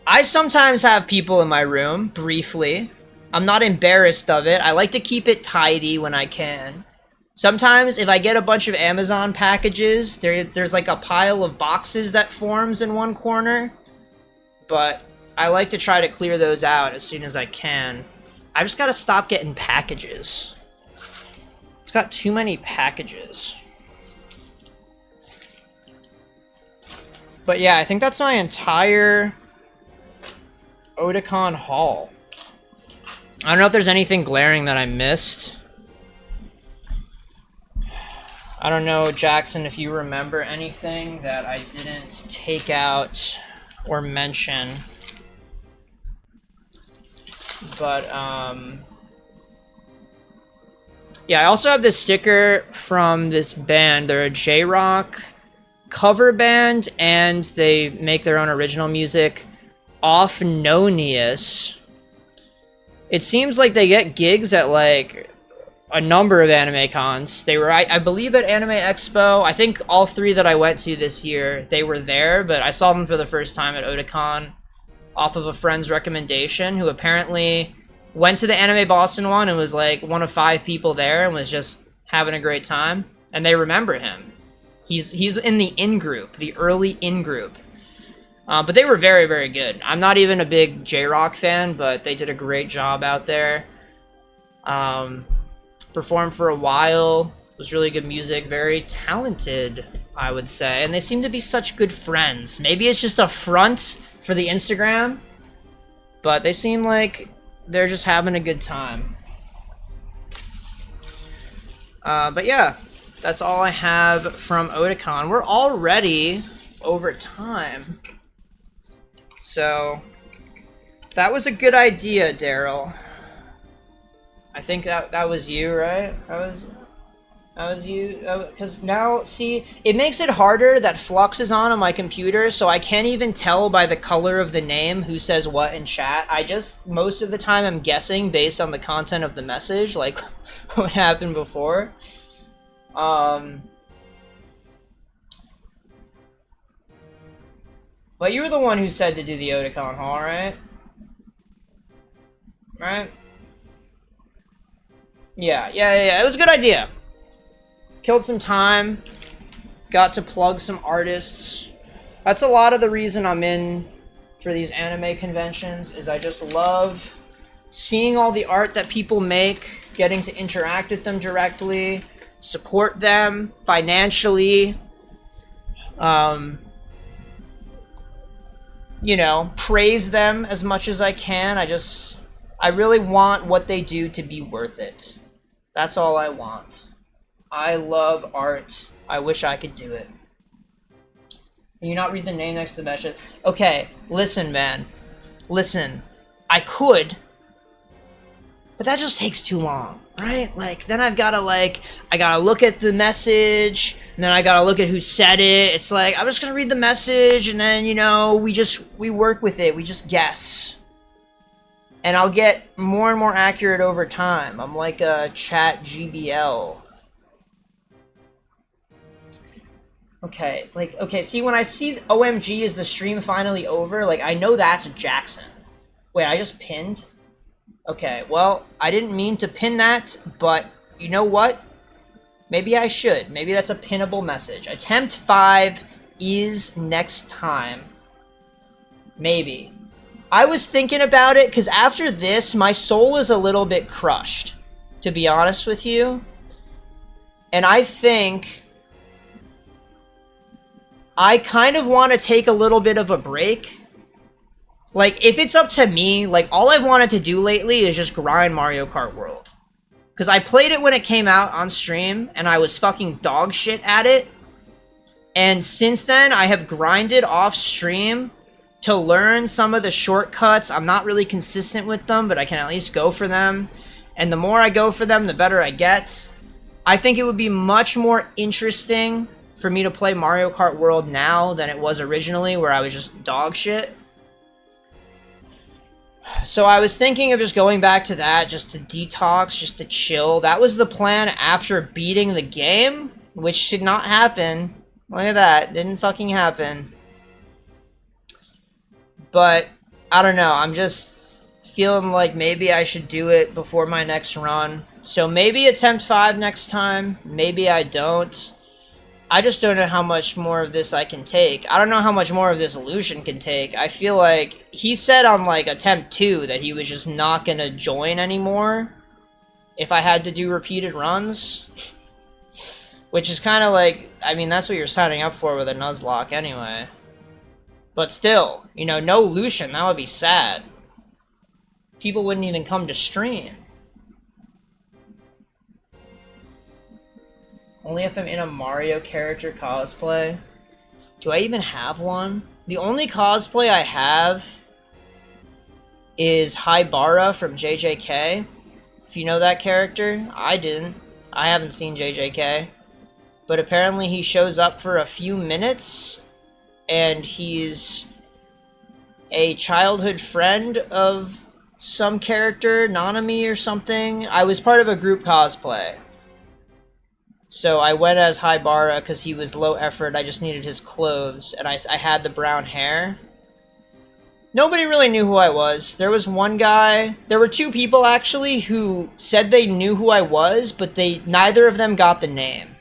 I sometimes have people in my room, briefly. I'm not embarrassed of it. I like to keep it tidy when I can. Sometimes, if I get a bunch of Amazon packages, there's like a pile of boxes that forms in one corner. But I like to try to clear those out as soon as I can. I just gotta stop getting packages. It's got too many packages. But yeah, I think that's my entire Otakon haul. I don't know if there's anything glaring that I missed. I don't know, Jackson, if you remember anything that I didn't take out or mention. But, yeah, I also have this sticker from this band. They're a J-Rock cover band, and they make their own original music. Offnonius. It seems like they get gigs at, like, a number of anime cons. They were, I believe, at Anime Expo. I think all 3 that I went to this year, they were there, but I saw them for the first time at Otakon off of a friend's recommendation, who apparently went to the Anime Boston one and was, like, one of 5 people there and was just having a great time. And they remember him. He's in the in-group, the early in-group. But they were very, very good. I'm not even a big J-Rock fan, but they did a great job out there. Performed for a while. Was really good music. Very talented, I would say. And they seem to be such good friends. Maybe it's just a front for the Instagram, but they seem like they're just having a good time. But yeah, that's all I have from Otakon. We're already over time. So, that was a good idea, Daryl. I think that was you, right? That was you. Because now, see, it makes it harder that Flux is on my computer, so I can't even tell by the color of the name who says what in chat. Most of the time, I'm guessing based on the content of the message, like what happened before. But you were the one who said to do the Otakon haul, right? Right? Yeah. It was a good idea. Killed some time. Got to plug some artists. That's a lot of the reason I'm in for these anime conventions, is I just love seeing all the art that people make, getting to interact with them directly, support them financially, you know, praise them as much as I can. I really want what they do to be worth it. That's all I want. I love art. I wish I could do it. Can you not read the name next to the message? Okay, listen, man. Listen. I could, but that just takes too long, right? Like, then I've gotta, I gotta look at the message, and then I gotta look at who said it. It's like, I'm just gonna read the message, and then, you know, we work with it. We just guess. And I'll get more and more accurate over time. I'm like a chat GBL. Okay, see, when I see OMG is the stream finally over, I know that's Jackson. Wait, I just pinned? Okay, well, I didn't mean to pin that, but you know what? Maybe I should. Maybe that's a pinnable message. Attempt 5 is next time. Maybe. I was thinking about it, because after this, my soul is a little bit crushed, to be honest with you. And I think I kind of want to take a little bit of a break. Like, if it's up to me, like, all I've wanted to do lately is just grind Mario Kart World. Because I played it when it came out on stream, and I was fucking dog shit at it. And since then, I have grinded off stream to learn some of the shortcuts. I'm not really consistent with them, but I can at least go for them. And the more I go for them, the better I get. I think it would be much more interesting for me to play Mario Kart World now than it was originally, where I was just dog shit. So I was thinking of just going back to that, just to detox, just to chill. That was the plan after beating the game, which did not happen. Look at that, didn't fucking happen. But, I don't know, I'm just feeling like maybe I should do it before my next run. So maybe attempt 5 next time, maybe I don't. I just don't know how much more of this I can take. I don't know how much more of this Lucian can take. I feel like he said on like attempt 2 that he was just not gonna join anymore if I had to do repeated runs. Which is kind of like, I mean, that's what you're signing up for with a Nuzlocke anyway. But still, you know, no Lucian, that would be sad. People wouldn't even come to stream. Only if I'm in a Mario character cosplay. Do I even have one? The only cosplay I have is Haibara from JJK. If you know that character. I didn't. I haven't seen JJK. But apparently he shows up for a few minutes, and he's a childhood friend of some character, Nanami or something. I was part of a group cosplay. So I went as Haibara because he was low effort. I just needed his clothes, and I had the brown hair. Nobody really knew who I was. There was one guy, there were 2 people actually who said they knew who I was, but neither of them got the name.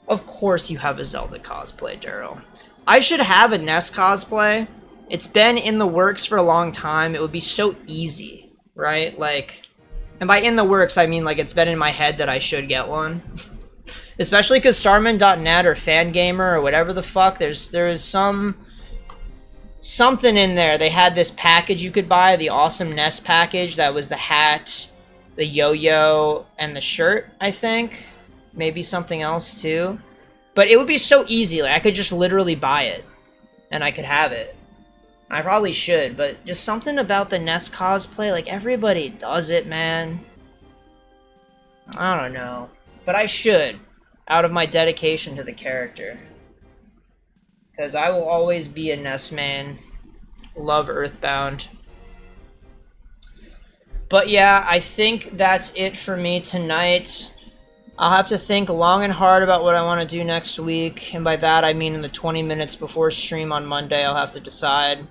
Of course you have a Zelda cosplay, Daryl. I should have a Ness cosplay. It's been in the works for a long time. It would be so easy, right? Like, and by in the works, I mean like it's been in my head that I should get one. Especially because Starman.net or Fangamer or whatever the fuck, there is something in there. They had this package you could buy, the Awesome Ness package, that was the hat, the yo-yo, and the shirt, I think. Maybe something else too. But it would be so easy, like I could just literally buy it. And I could have it. I probably should, but just something about the Ness cosplay, like everybody does it, man. I don't know. But I should, out of my dedication to the character. Because I will always be a Ness man. Love Earthbound. But yeah, I think that's it for me tonight. I'll have to think long and hard about what I want to do next week, and by that I mean in the 20 minutes before stream on Monday I'll have to decide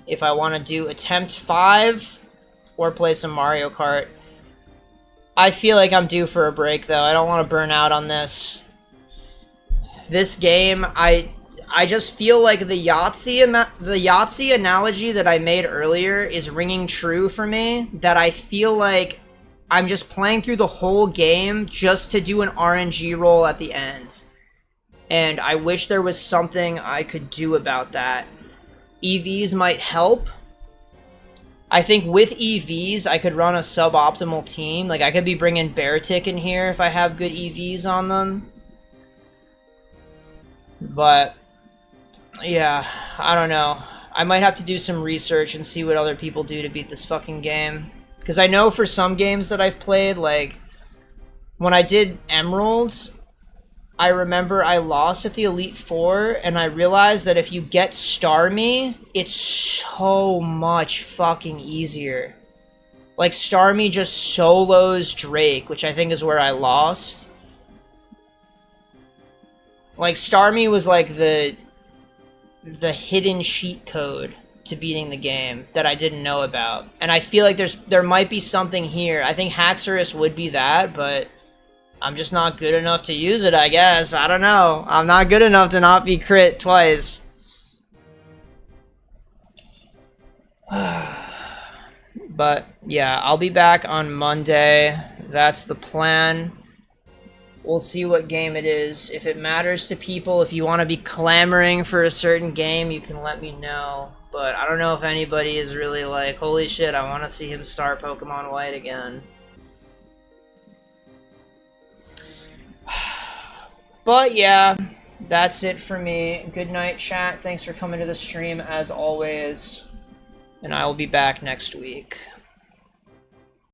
if I want to do attempt 5 or play some Mario Kart. I feel like I'm due for a break though. I don't want to burn out on this. This game, I just feel like the Yahtzee analogy that I made earlier is ringing true for me, that I feel like I'm just playing through the whole game just to do an RNG roll at the end. And I wish there was something I could do about that. EVs might help. I think with EVs, I could run a suboptimal team. Like, I could be bringing Beartic in here if I have good EVs on them. But, yeah, I don't know. I might have to do some research and see what other people do to beat this fucking game. Because I know for some games that I've played, like, when I did Emerald, I remember I lost at the Elite Four, and I realized that if you get Starmie, it's so much fucking easier. Like, Starmie just solos Drake, which I think is where I lost. Like, Starmie was like the hidden cheat code to beating the game that I didn't know about. And I feel like there might be something here. I think Haxorus would be that, but I'm just not good enough to use it, I guess. I don't know. I'm not good enough to not be crit twice. But yeah, I'll be back on Monday. That's the plan. We'll see what game it is. If it matters to people, if you want to be clamoring for a certain game, you can let me know. But I don't know if anybody is really like, holy shit, I want to see him start Pokemon White again. But yeah, that's it for me. Good night, chat. Thanks for coming to the stream as always. And I will be back next week.